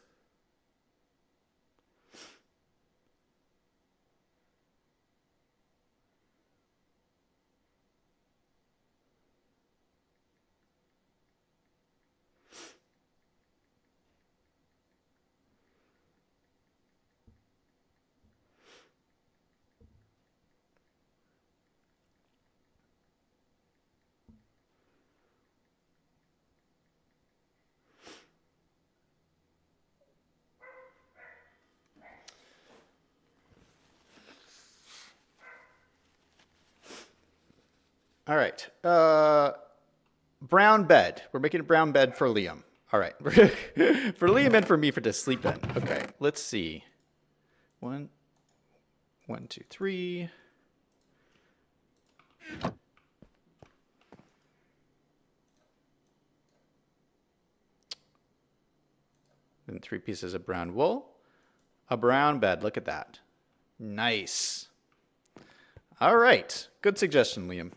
All right. Brown bed. We're making a brown bed for Liam. All right. For Liam and for me to sleep in. Okay. Let's see. 1, 2, 3. And 3 pieces of brown wool. A brown bed. Look at that. Nice. All right. Good suggestion, Liam.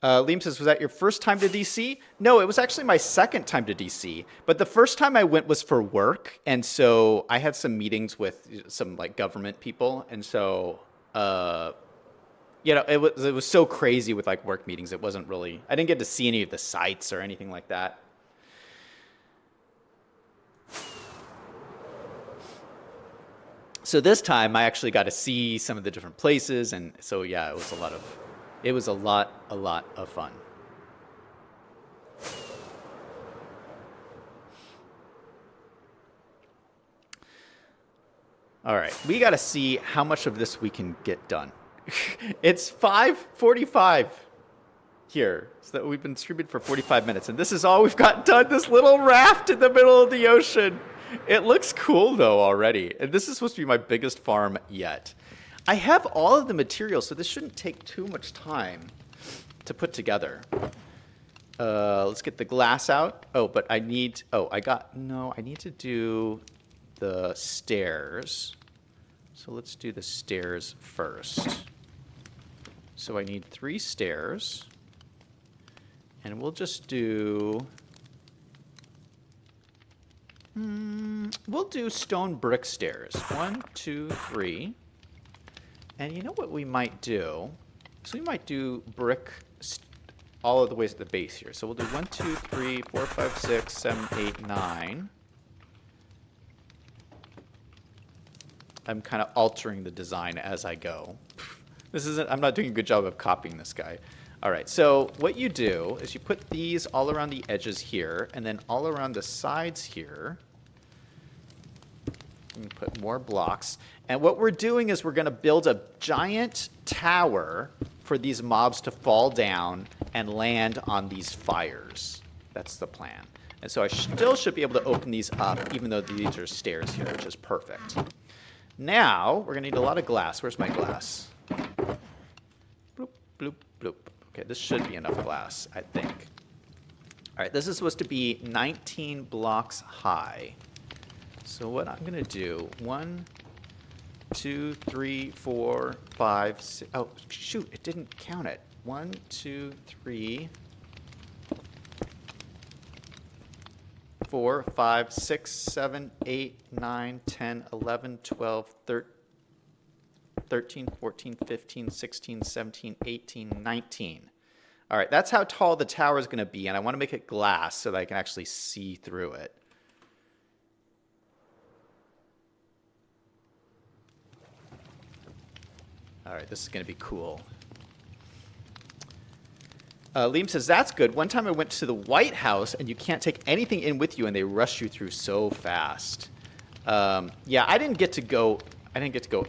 Liam says, was that your first time to DC? No, it was actually my second time to DC. But the first time I went was for work. And so I had some meetings with some like government people. And so, you know, it was so crazy with like work meetings. It wasn't really, I didn't get to see any of the sites or anything like that. So this time I actually got to see some of the different places. And so, yeah, it was a lot of fun. All right, we got to see how much of this we can get done. It's 5:45 here, so that we've been streaming for 45 minutes, and this is all we've got done, this little raft in the middle of the ocean. It looks cool, though, already, and this is supposed to be my biggest farm yet. I have all of the materials, so this shouldn't take too much time to put together. Let's get the glass out. Oh, but I need to do the stairs. So let's do the stairs first. So I need 3 stairs. And we'll just do... we'll do stone brick stairs. 1, 2, 3. And you know what we might do? So we might do brick all of the ways at the base here. So we'll do 1, 2, 3, 4, 5, 6, 7, 8, 9. I'm kind of altering the design as I go. I'm not doing a good job of copying this guy. All right, so what you do is you put these all around the edges here, and then all around the sides here. You put more blocks. And what we're doing is we're going to build a giant tower for these mobs to fall down and land on these fires. That's the plan. And so I still should be able to open these up, even though these are stairs here, which is perfect. Now, we're going to need a lot of glass. Where's my glass? Bloop, bloop, bloop. Okay, this should be enough glass, I think. All right, this is supposed to be 19 blocks high. So what I'm going to do, 1, 2, 3, 4, 5, 6. Oh, shoot, it didn't count it. 1, 2, 3, 4, 5, 6, 7, 8, 9, 10, 11, 12, 13. 13, 14, 15, 16, 17, 18, 19. All right, that's how tall the tower is going to be, and I want to make it glass so that I can actually see through it. All right, this is going to be cool. Liam says, that's good. One time I went to the White House, and you can't take anything in with you, and they rush you through so fast. Yeah, I didn't get to go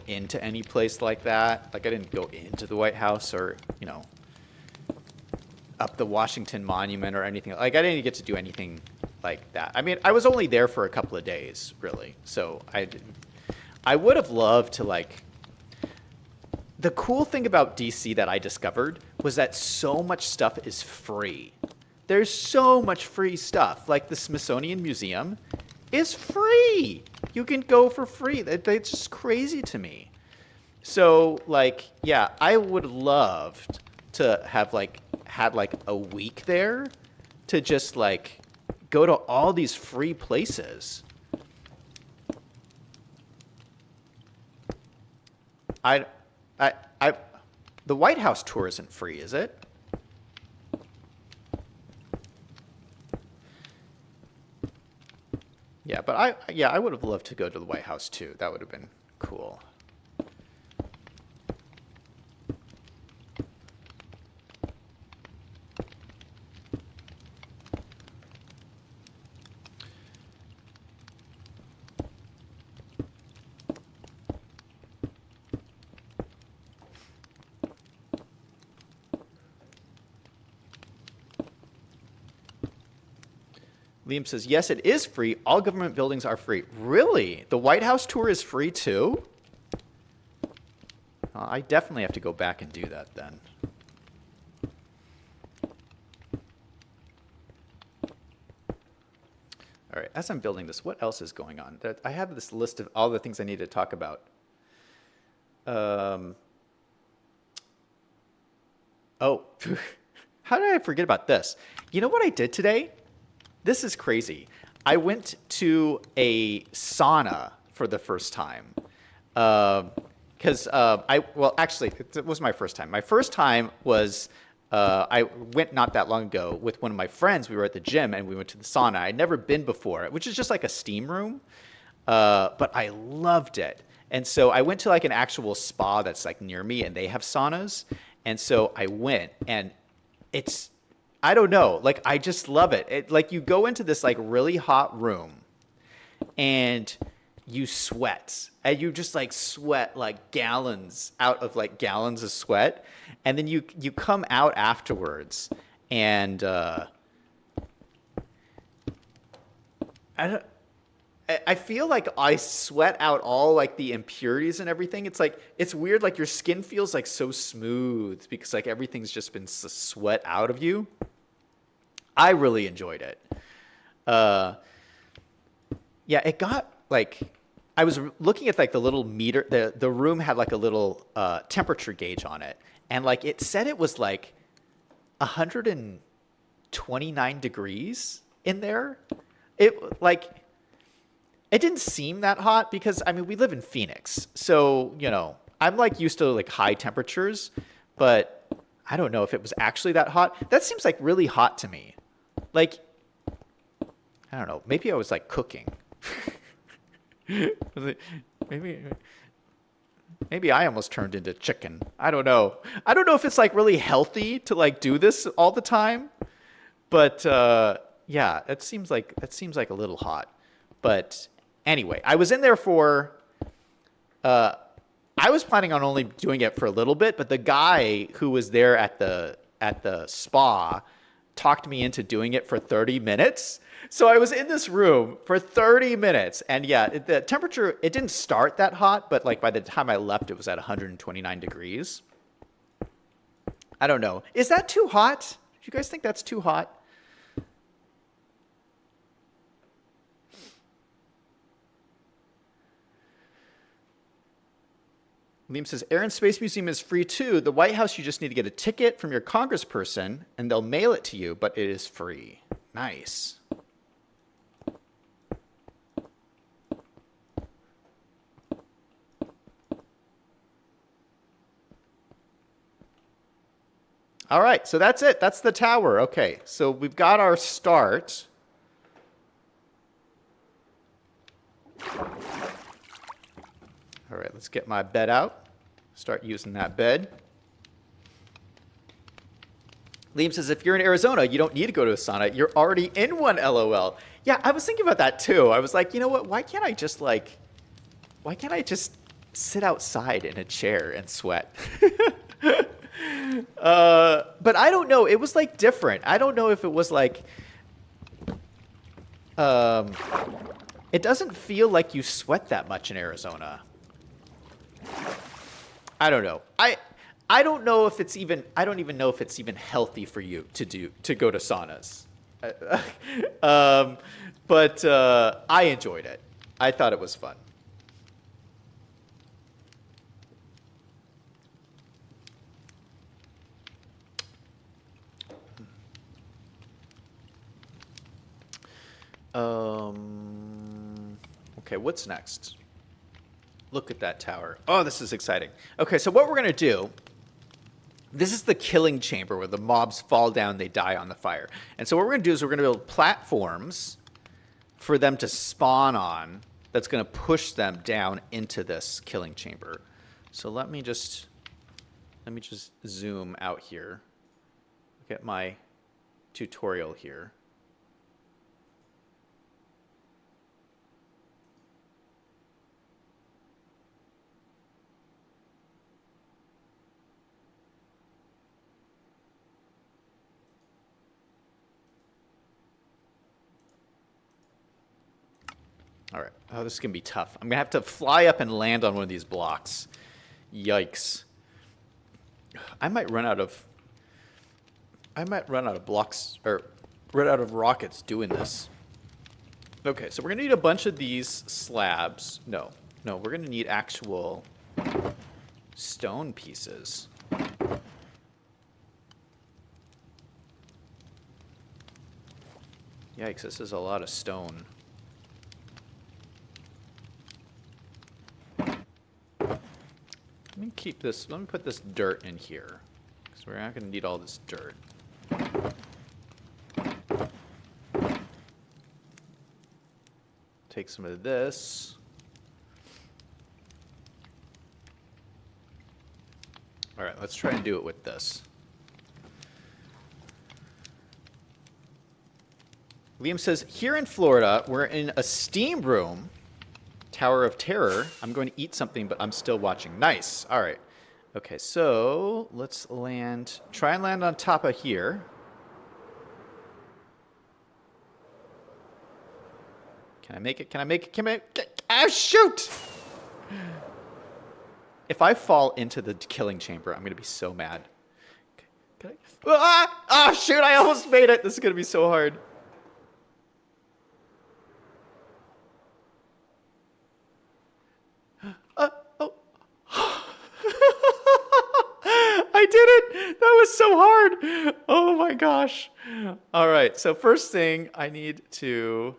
into any place like that. Like, I didn't go into the White House or, you know, up the Washington Monument or anything. Like, I didn't get to do anything like that. I mean, I was only there for a couple of days, really. So I would have loved to, like, the cool thing about DC that I discovered was that so much stuff is free. There's so much free stuff. Like the Smithsonian Museum is free. You can go for free. It's just crazy to me. So, like, yeah, I would love to have, like, had, like, a week there to just, like, go to all these free places. The White House tour isn't free, is it? Yeah, but I would have loved to go to the White House too. That would have been cool. Liam says, yes, it is free. All government buildings are free. Really? The White House tour is free too? I definitely have to go back and do that then. All right, as I'm building this, what else is going on? I have this list of all the things I need to talk about. Oh, how did I forget about this? You know what I did today? This is crazy. I went to a sauna for the first time. Because actually, it was my first time. My first time was, I went not that long ago with one of my friends. We were at the gym and we went to the sauna. I'd never been before, which is just like a steam room. But I loved it. And so I went to like an actual spa that's like near me and they have saunas. And so I went and I don't know, like I just love it. Like you go into this like really hot room and you sweat and you just like sweat like gallons of sweat. And then you come out afterwards and I feel like I sweat out all like the impurities and everything. It's like, it's weird. Like your skin feels like so smooth because like everything's just been sweat out of you. I really enjoyed it. Yeah, it got like, I was looking at like the little meter, the room had like a little temperature gauge on it. And like it said it was like 129 degrees in there. It didn't seem that hot because, I mean, we live in Phoenix. So, you know, I'm like used to like high temperatures, but I don't know if it was actually that hot. That seems like really hot to me. Like, I don't know, maybe I was like cooking. Maybe I almost turned into chicken. I don't know. I don't know if it's like really healthy to like do this all the time, but yeah, it seems like a little hot. But anyway, I was in there for, I was planning on only doing it for a little bit, but the guy who was there at the spa talked me into doing it for 30 minutes. So I was in this room for 30 minutes. And yeah, the temperature, it didn't start that hot, but like by the time I left, it was at 129 degrees. I don't know. Is that too hot? Do you guys think that's too hot? Liam says, Air and Space Museum is free too. The White House, you just need to get a ticket from your congressperson and they'll mail it to you, but it is free. Nice. All right, so that's it. That's the tower. Okay, so we've got our start. All right, let's get my bed out. Start using that bed. Liam says, if you're in Arizona, you don't need to go to a sauna. You're already in one, LOL. Yeah, I was thinking about that too. I was like, you know what? Why can't I just sit outside in a chair and sweat? But I don't know. It was like different. I don't know if it was like, it doesn't feel like you sweat that much in Arizona. I don't know. I don't know if it's even, I don't even know if it's even healthy for you to go to saunas. But I enjoyed it. I thought it was fun. Okay, what's next? Look at that tower. Oh, this is exciting. Okay, so what we're going to do, this is the killing chamber where the mobs fall down, they die on the fire. And so what we're going to do is we're going to build platforms for them to spawn on that's going to push them down into this killing chamber. So let me just zoom out here. Look at my tutorial here. All right. Oh, this is going to be tough. I'm going to have to fly up and land on one of these blocks. Yikes. I might run out of blocks, or run out of rockets doing this. Okay, so we're going to need a bunch of these slabs. No, we're going to need actual stone pieces. Yikes, this is a lot of stone. Let me keep this, let me put this dirt in here, because we're not going to need all this dirt. Take some of this. All right, let's try and do it with this. Liam says, here in Florida, we're in a steam room. Tower of Terror. I'm going to eat something, but I'm still watching. Nice. All right. Okay, so let's land. Try and land on top of here. Can I make it? Can I make it? Can I make it? Ah, shoot! If I fall into the killing chamber, I'm going to be so mad. Can I? Ah, shoot! I almost made it. This is going to be so hard. I did it! That was so hard! Oh my gosh. All right, so first thing, I need to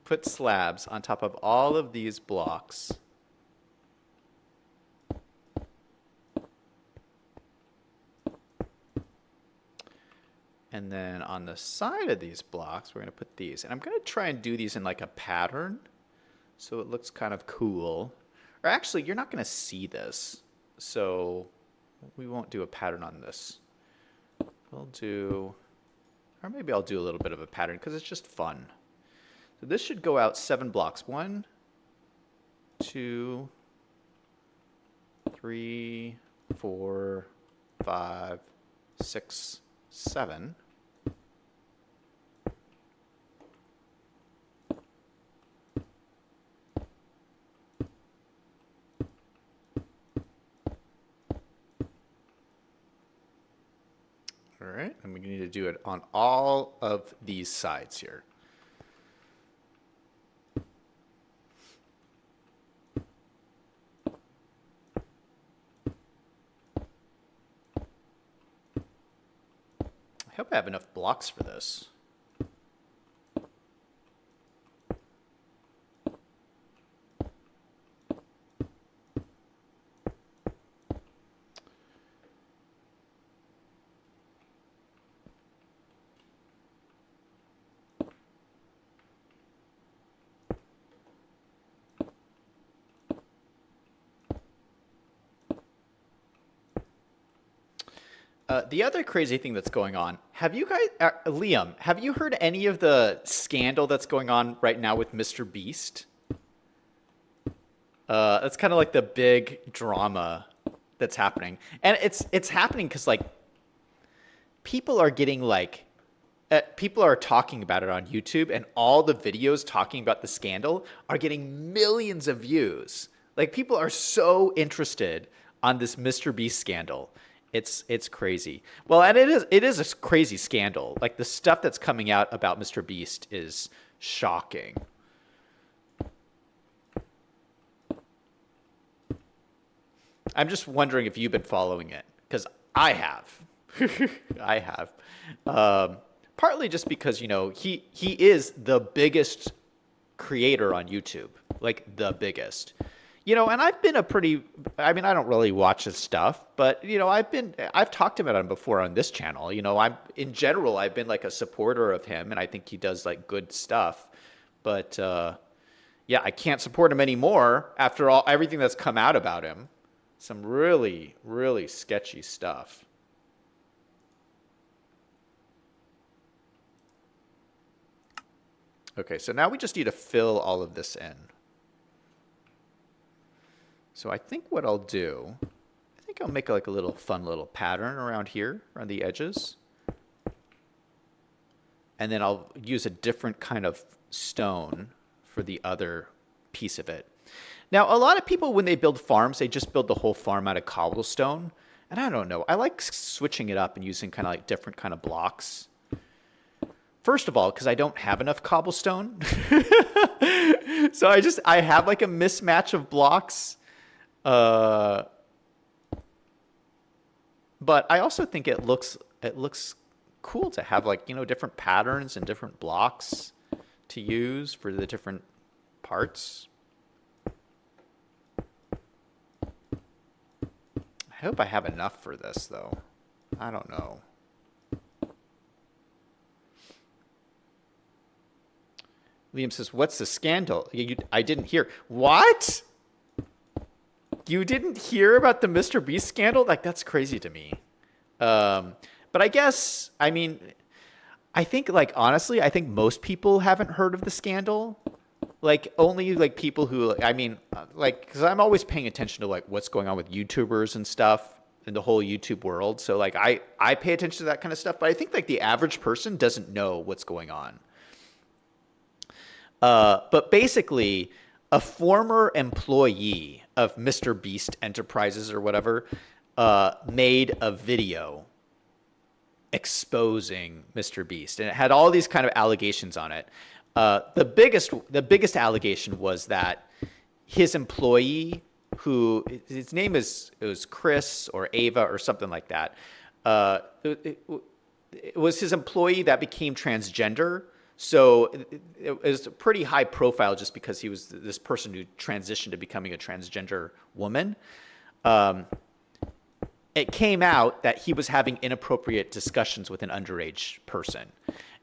put slabs on top of all of these blocks. And then on the side of these blocks, we're going to put these. And I'm going to try and do these in like a pattern so it looks kind of cool. Or actually, you're not going to see this, so we won't do a pattern on this. We'll do, or maybe I'll do a little bit of a pattern because it's just fun. So this should go out 7 blocks. 1, 2, 3, 4, 5, 6, 7. All right, and we need to do it on all of these sides here. I hope I have enough blocks for this. The other crazy thing that's going on, have you guys, Liam, have you heard any of the scandal that's going on right now with Mr. Beast? That's kind of like the big drama that's happening. And it's happening because, like, people are getting, like, people are talking about it on YouTube, and all the videos talking about the scandal are getting millions of views. Like, people are so interested on this Mr. Beast scandal. It's crazy. Well, and it is a crazy scandal. Like, the stuff that's coming out about Mr. Beast is shocking. I'm just wondering if you've been following it, because I have. I have. Partly just because, you know, he is the biggest creator on YouTube, like the biggest. You know, and I've been I don't really watch his stuff, but, you know, I've talked about him before on this channel. You know, in general, I've been like a supporter of him, and I think he does like good stuff. But, yeah, I can't support him anymore after everything that's come out about him. Some really, really sketchy stuff. Okay, so now we just need to fill all of this in. So I think what I'll do, I think I'll make like a little fun little pattern around here, around the edges. And then I'll use a different kind of stone for the other piece of it. Now, a lot of people, when they build farms, they just build the whole farm out of cobblestone. And I don't know, I like switching it up and using kind of like different kind of blocks. First of all, because I don't have enough cobblestone. So I have like a mismatch of blocks. But I also think it looks cool to have, like, you know, different patterns and different blocks to use for the different parts. I hope I have enough for this, though. I don't know. Liam says, "What's the scandal?" I didn't hear. What? You didn't hear about the Mr. Beast scandal? Like, that's crazy to me. But I guess, I mean, I think, like, honestly, I think most people haven't heard of the scandal. Like, only, like, people who, I mean, like, because I'm always paying attention to, like, what's going on with YouTubers and stuff in the whole YouTube world. So, like, I pay attention to that kind of stuff. But I think, like, the average person doesn't know what's going on. But basically, a former employee of Mr. Beast Enterprises or whatever made a video exposing Mr. Beast, and it had all these kind of allegations on it. The biggest allegation was that his employee, who his name it was Chris or Ava or something like that, it was his employee that became transgender. So it was pretty high profile just because he was this person who transitioned to becoming a transgender woman. It came out that he was having inappropriate discussions with an underage person.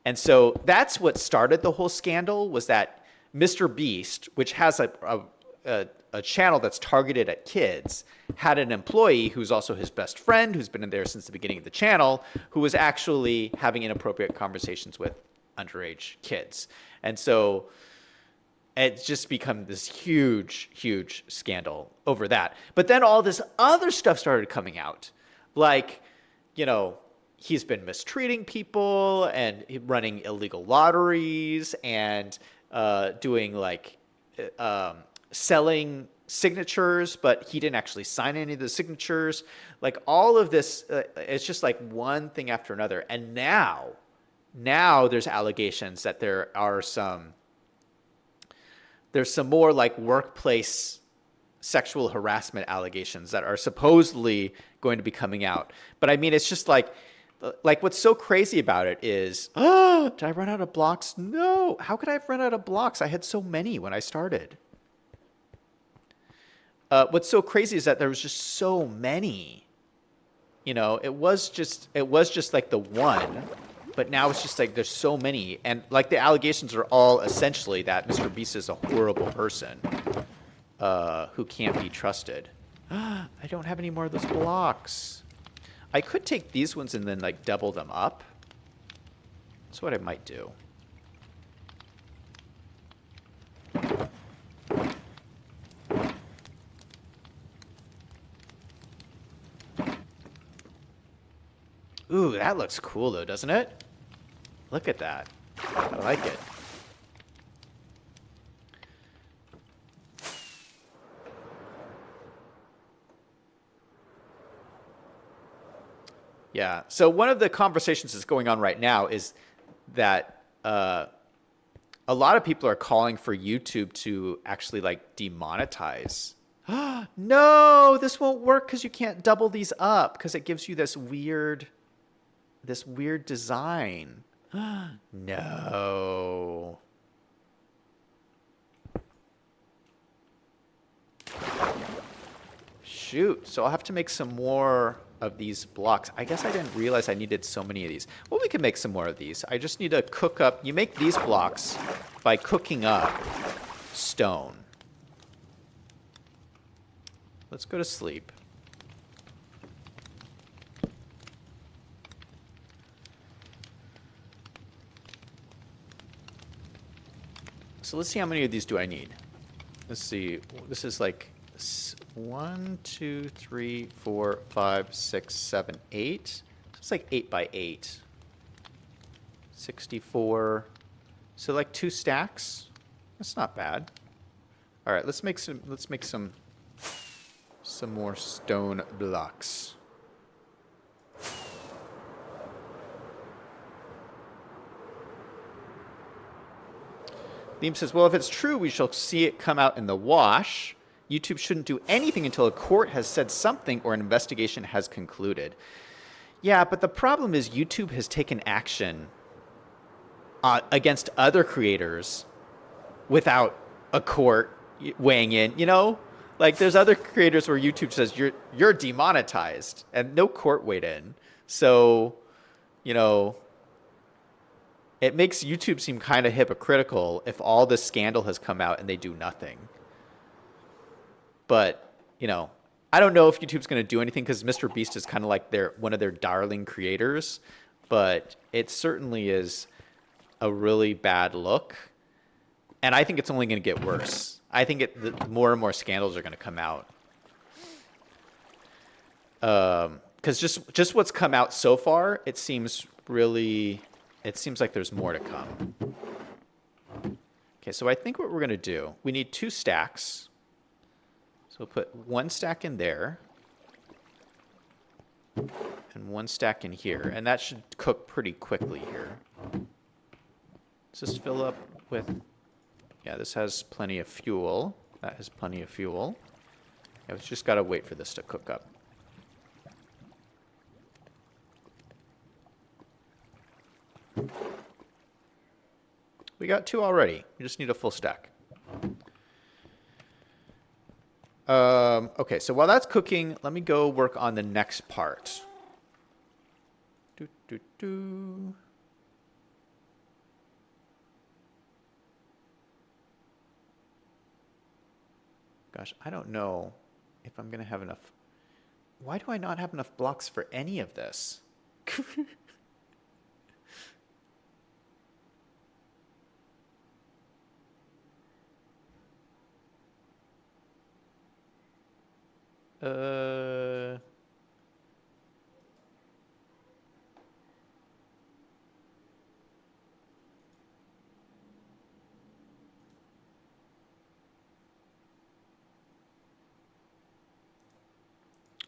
And so that's what started the whole scandal, was that Mr. Beast, which has a channel that's targeted at kids, had an employee who's also his best friend, who's been in there since the beginning of the channel, who was actually having inappropriate conversations with underage kids. And so it's just become this huge, huge scandal over that. But then all this other stuff started coming out. Like, you know, he's been mistreating people and running illegal lotteries and doing like selling signatures, but he didn't actually sign any of the signatures. Like, all of this, it's just like one thing after another. And now there's allegations that there's some more like workplace sexual harassment allegations that are supposedly going to be coming out. But I mean, it's just like what's so crazy about it is, did I run out of blocks? No. How could I have run out of blocks? I had so many when I started. What's so crazy is that there was just so many. You know, it was just like the one. But now it's just like there's so many. And like the allegations are all essentially that Mr. Beast is a horrible person who can't be trusted. I don't have any more of those blocks. I could take these ones and then like double them up. That's what I might do. Ooh, that looks cool though, doesn't it? Look at that. I like it. Yeah. So one of the conversations that's going on right now is that a lot of people are calling for YouTube to actually like demonetize. No, this won't work because you can't double these up because it gives you this weird design. No. Shoot. So I'll have to make some more of these blocks. I guess I didn't realize I needed so many of these. Well, we can make some more of these. I just need to cook up. You make these blocks by cooking up stone. Let's go to sleep. So let's see how many of these do I need. Let's see. This is like 1, 2, 3, 4, 5, 6, 7, 8. It's like 8 by 8. 64. So like 2 stacks. That's not bad. All right, let's make some more stone blocks. Beam says, well, if it's true, we shall see it come out in the wash. YouTube shouldn't do anything until a court has said something or an investigation has concluded. Yeah, but the problem is YouTube has taken action against other creators without a court weighing in, you know? Like, there's other creators where YouTube says, you're demonetized, and no court weighed in. So, you know, it makes YouTube seem kind of hypocritical if all this scandal has come out and they do nothing. But, you know, I don't know if YouTube's going to do anything because Mr. Beast is kind of like one of their darling creators. But it certainly is a really bad look. And I think it's only going to get worse. I think more and more scandals are going to come out. Because just what's come out so far, it seems like there's more to come. Okay, so I think what we're going to do, we need 2 stacks. So we'll put 1 stack in there and 1 stack in here. And that should cook pretty quickly here. Let's just fill up with, yeah, this has plenty of fuel. That has plenty of fuel. Yeah, we've just got to wait for this to cook up. We got 2 already. We just need a full stack. Okay, so while that's cooking, let me go work on the next part. Gosh, I don't know if I'm going to have enough. Why do I not have enough blocks for any of this?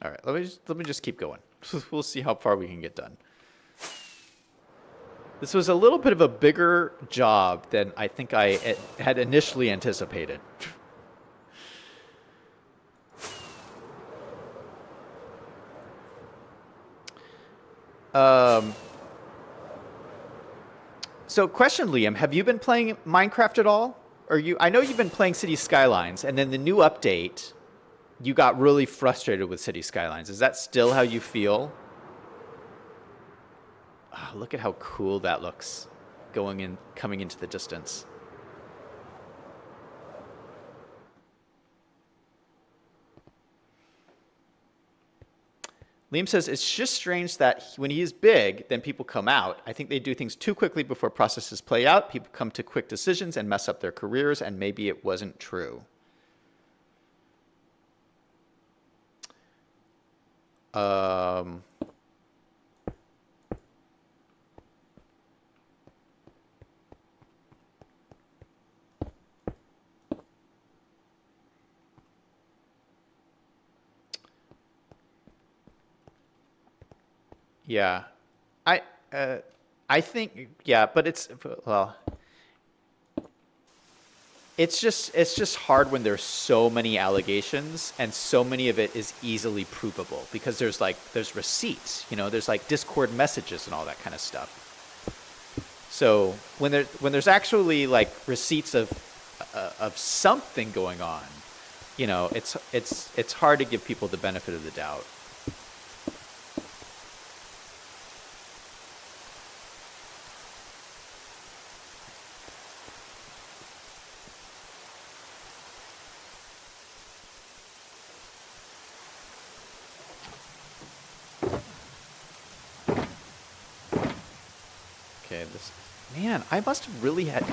All right, let me just keep going. We'll see how far we can get done. This was a little bit of a bigger job than I think I had initially anticipated. So question, Liam, have you been playing Minecraft at all? I know you've been playing City Skylines, and then the new update, you got really frustrated with City Skylines. Is that still how you feel? Oh, look at how cool that looks coming into the distance. Liam says, it's just strange that when he is big, then people come out. I think they do things too quickly before processes play out. People come to quick decisions and mess up their careers, and maybe it wasn't true. Yeah, I I think yeah, but it's just hard when there's so many allegations and so many of it is easily provable because there's receipts, there's like Discord messages and all that kind of stuff. So when there's actually like receipts of something going on, it's hard to give people the benefit of the doubt. Man, I must have really had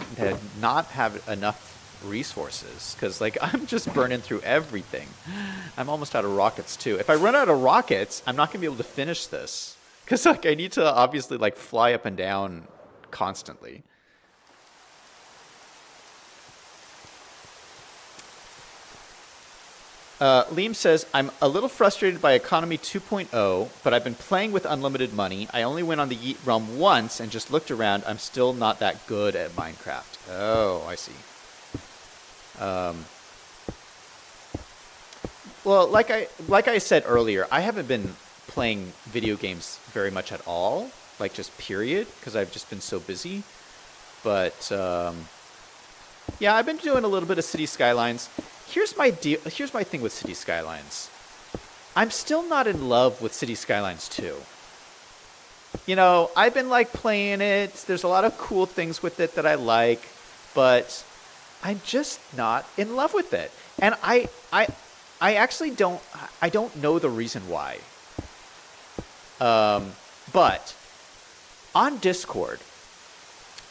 not have enough resources because like I'm just burning through everything. I'm almost out of rockets too. If I run out of rockets, I'm not gonna be able to finish this because like I need to obviously like fly up and down constantly. Liam says, I'm a little frustrated by Economy 2.0, but I've been playing with unlimited money. I only went on the Yeet realm once and just looked around. I'm still not that good at Minecraft. Oh, I see. Well, like I said earlier, I haven't been playing video games very much at all, like just period, because I've just been so busy. But yeah, I've been doing a little bit of City Skylines. Here's my deal. Here's my thing with City Skylines. I'm still not in love with City Skylines 2. I've been like playing it. There's a lot of cool things with it that I like, but I'm just not in love with it. And I actually don't know the reason why. But on Discord,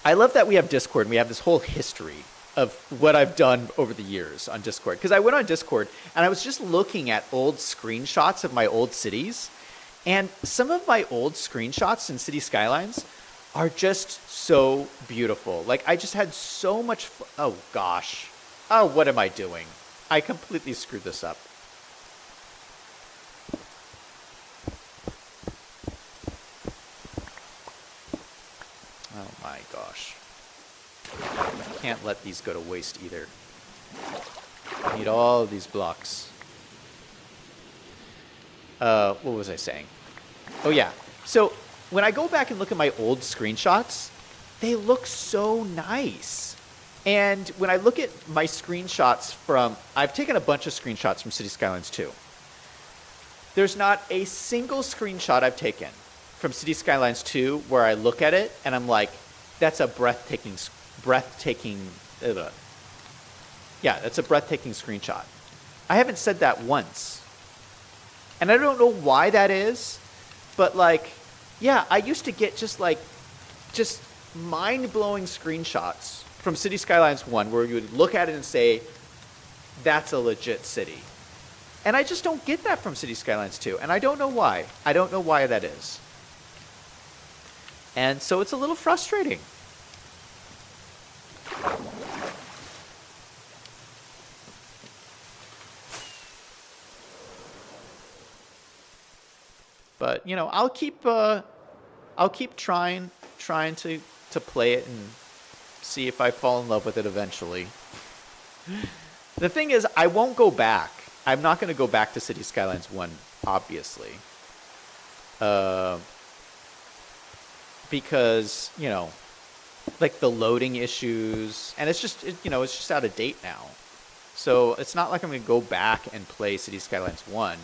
I love that we have Discord and we have this whole history of what I've done over the years on Discord. Because I went on Discord and I was just looking at old screenshots of my old cities. And some of my old screenshots in City Skylines are just so beautiful. Like I just had so much oh gosh. Oh, what am I doing? I completely screwed this up. Oh my gosh. Can't let these go to waste either. I need all of these blocks. What was I saying? Oh yeah. So when I go back and look at my old screenshots, they look so nice. And when I look at my screenshots I've taken a bunch of screenshots from City Skylines 2. There's not a single screenshot I've taken from City Skylines 2 where I look at it and I'm like, that's a breathtaking that's a breathtaking screenshot. I haven't said that once. And I don't know why that is, but like, yeah, I used to get just mind-blowing screenshots from City Skylines 1 where you would look at it and say, that's a legit city. And I just don't get that from City Skylines 2, and I don't know why. I don't know why that is. And so it's a little frustrating. But I'll keep trying to play it and see if I fall in love with it eventually. The thing is, I won't go back. I'm not going to go back to City Skylines 1, obviously. Because, like the loading issues, and it's just out of date now. So it's not like I'm going to go back and play City Skylines 1.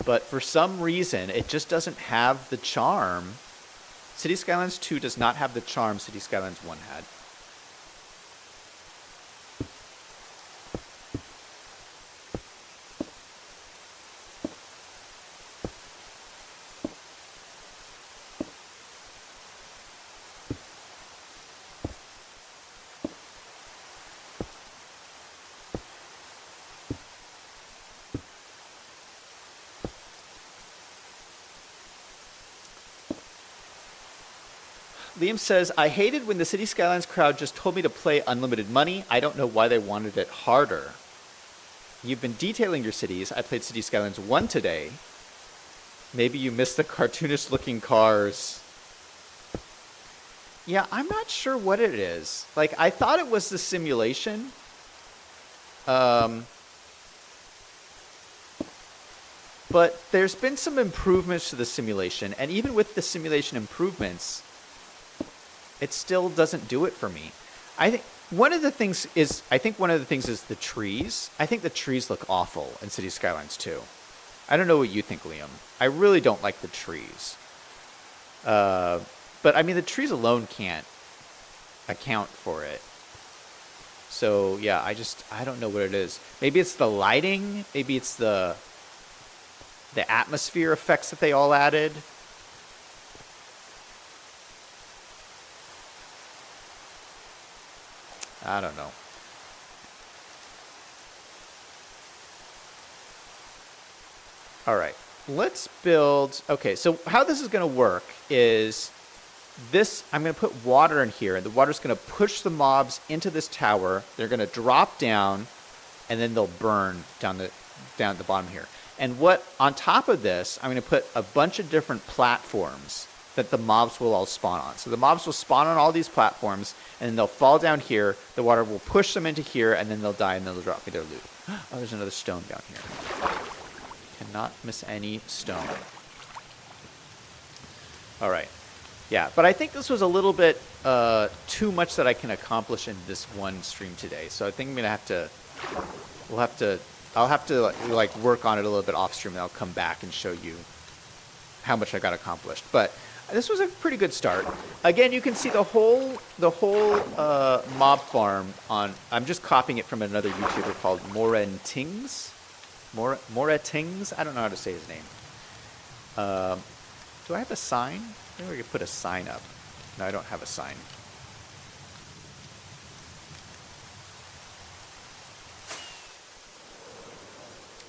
But for some reason, it just doesn't have the charm. City Skylines 2 does not have the charm City Skylines 1 had. Liam says, I hated when the City Skylines crowd just told me to play unlimited money. I don't know why they wanted it harder. You've been detailing your cities. I played City Skylines 1 today. Maybe you missed the cartoonish looking cars. Yeah, I'm not sure what it is. Like, I thought it was the simulation. But there's been some improvements to the simulation, and even with the simulation improvements, it still doesn't do it for me. I think one of the things is the trees. I think the trees look awful in City Skylines 2. I don't know what you think, Liam. I really don't like the trees. But I mean, the trees alone can't account for it. So yeah, I don't know what it is. Maybe it's the lighting. Maybe it's the atmosphere effects that they all added. I don't know. All right, let's build. Okay, so how this is going to work is this. I'm going to put water in here, and the water's going to push the mobs into this tower. They're going to drop down, and then they'll burn down at the bottom here. And what on top of this, I'm going to put a bunch of different platforms that the mobs will all spawn on. So the mobs will spawn on all these platforms, and then they'll fall down here. The water will push them into here, and then they'll die, and then they'll drop me their loot. Oh, there's another stone down here. Cannot miss any stone. All right. Yeah, but I think this was a little bit too much that I can accomplish in this one stream today. So I think I'm going to I'll have to like work on it a little bit off stream, and I'll come back and show you how much I got accomplished. But this was a pretty good start. Again, you can see the whole mob farm on. I'm just copying it from another YouTuber called Moretings. Moretings. I don't know how to say his name. Do I have a sign? Maybe we could put a sign up. No, I don't have a sign.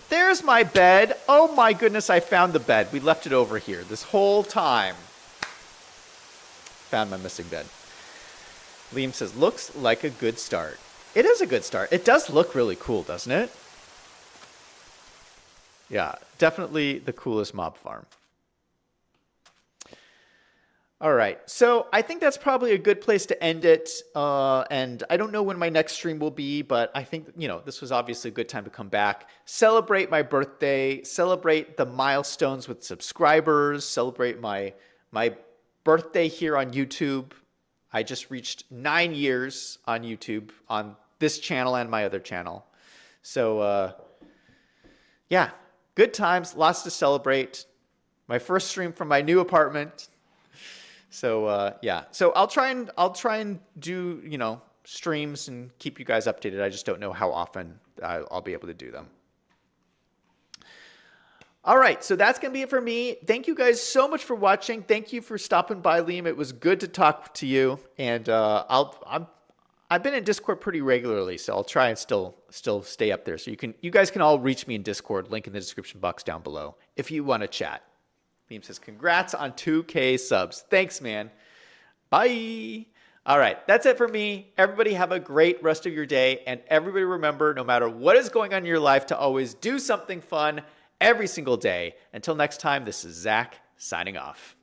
There's my bed. Oh my goodness, I found the bed. We left it over here this whole time. Found my missing bed. Liam says, looks like a good start. It is a good start. It does look really cool, doesn't it? Yeah, definitely the coolest mob farm. All right, so I think that's probably a good place to end it. And I don't know when my next stream will be, but I think, you know, this was obviously a good time to come back, celebrate my birthday, celebrate the milestones with subscribers, celebrate my birthday here on YouTube. I just reached 9 years on YouTube on this channel and my other channel. So, yeah, good times, lots to celebrate. My first stream from my new apartment. So yeah, so I'll try and do, you know, streams and keep you guys updated. I just don't know how often I'll be able to do them. All right, so that's gonna be it for me. Thank you guys so much for watching. Thank you for stopping by, Liam. It was good to talk to you, and I've been in Discord pretty regularly, so I'll try and still stay up there. So you guys can all reach me in Discord. Link in the description box down below if you want to chat. Liam says, congrats on 2K subs. Thanks, man. Bye. All right, that's it for me. Everybody have a great rest of your day. And everybody remember, no matter what is going on in your life, to always do something fun every single day. Until next time, this is Zach signing off.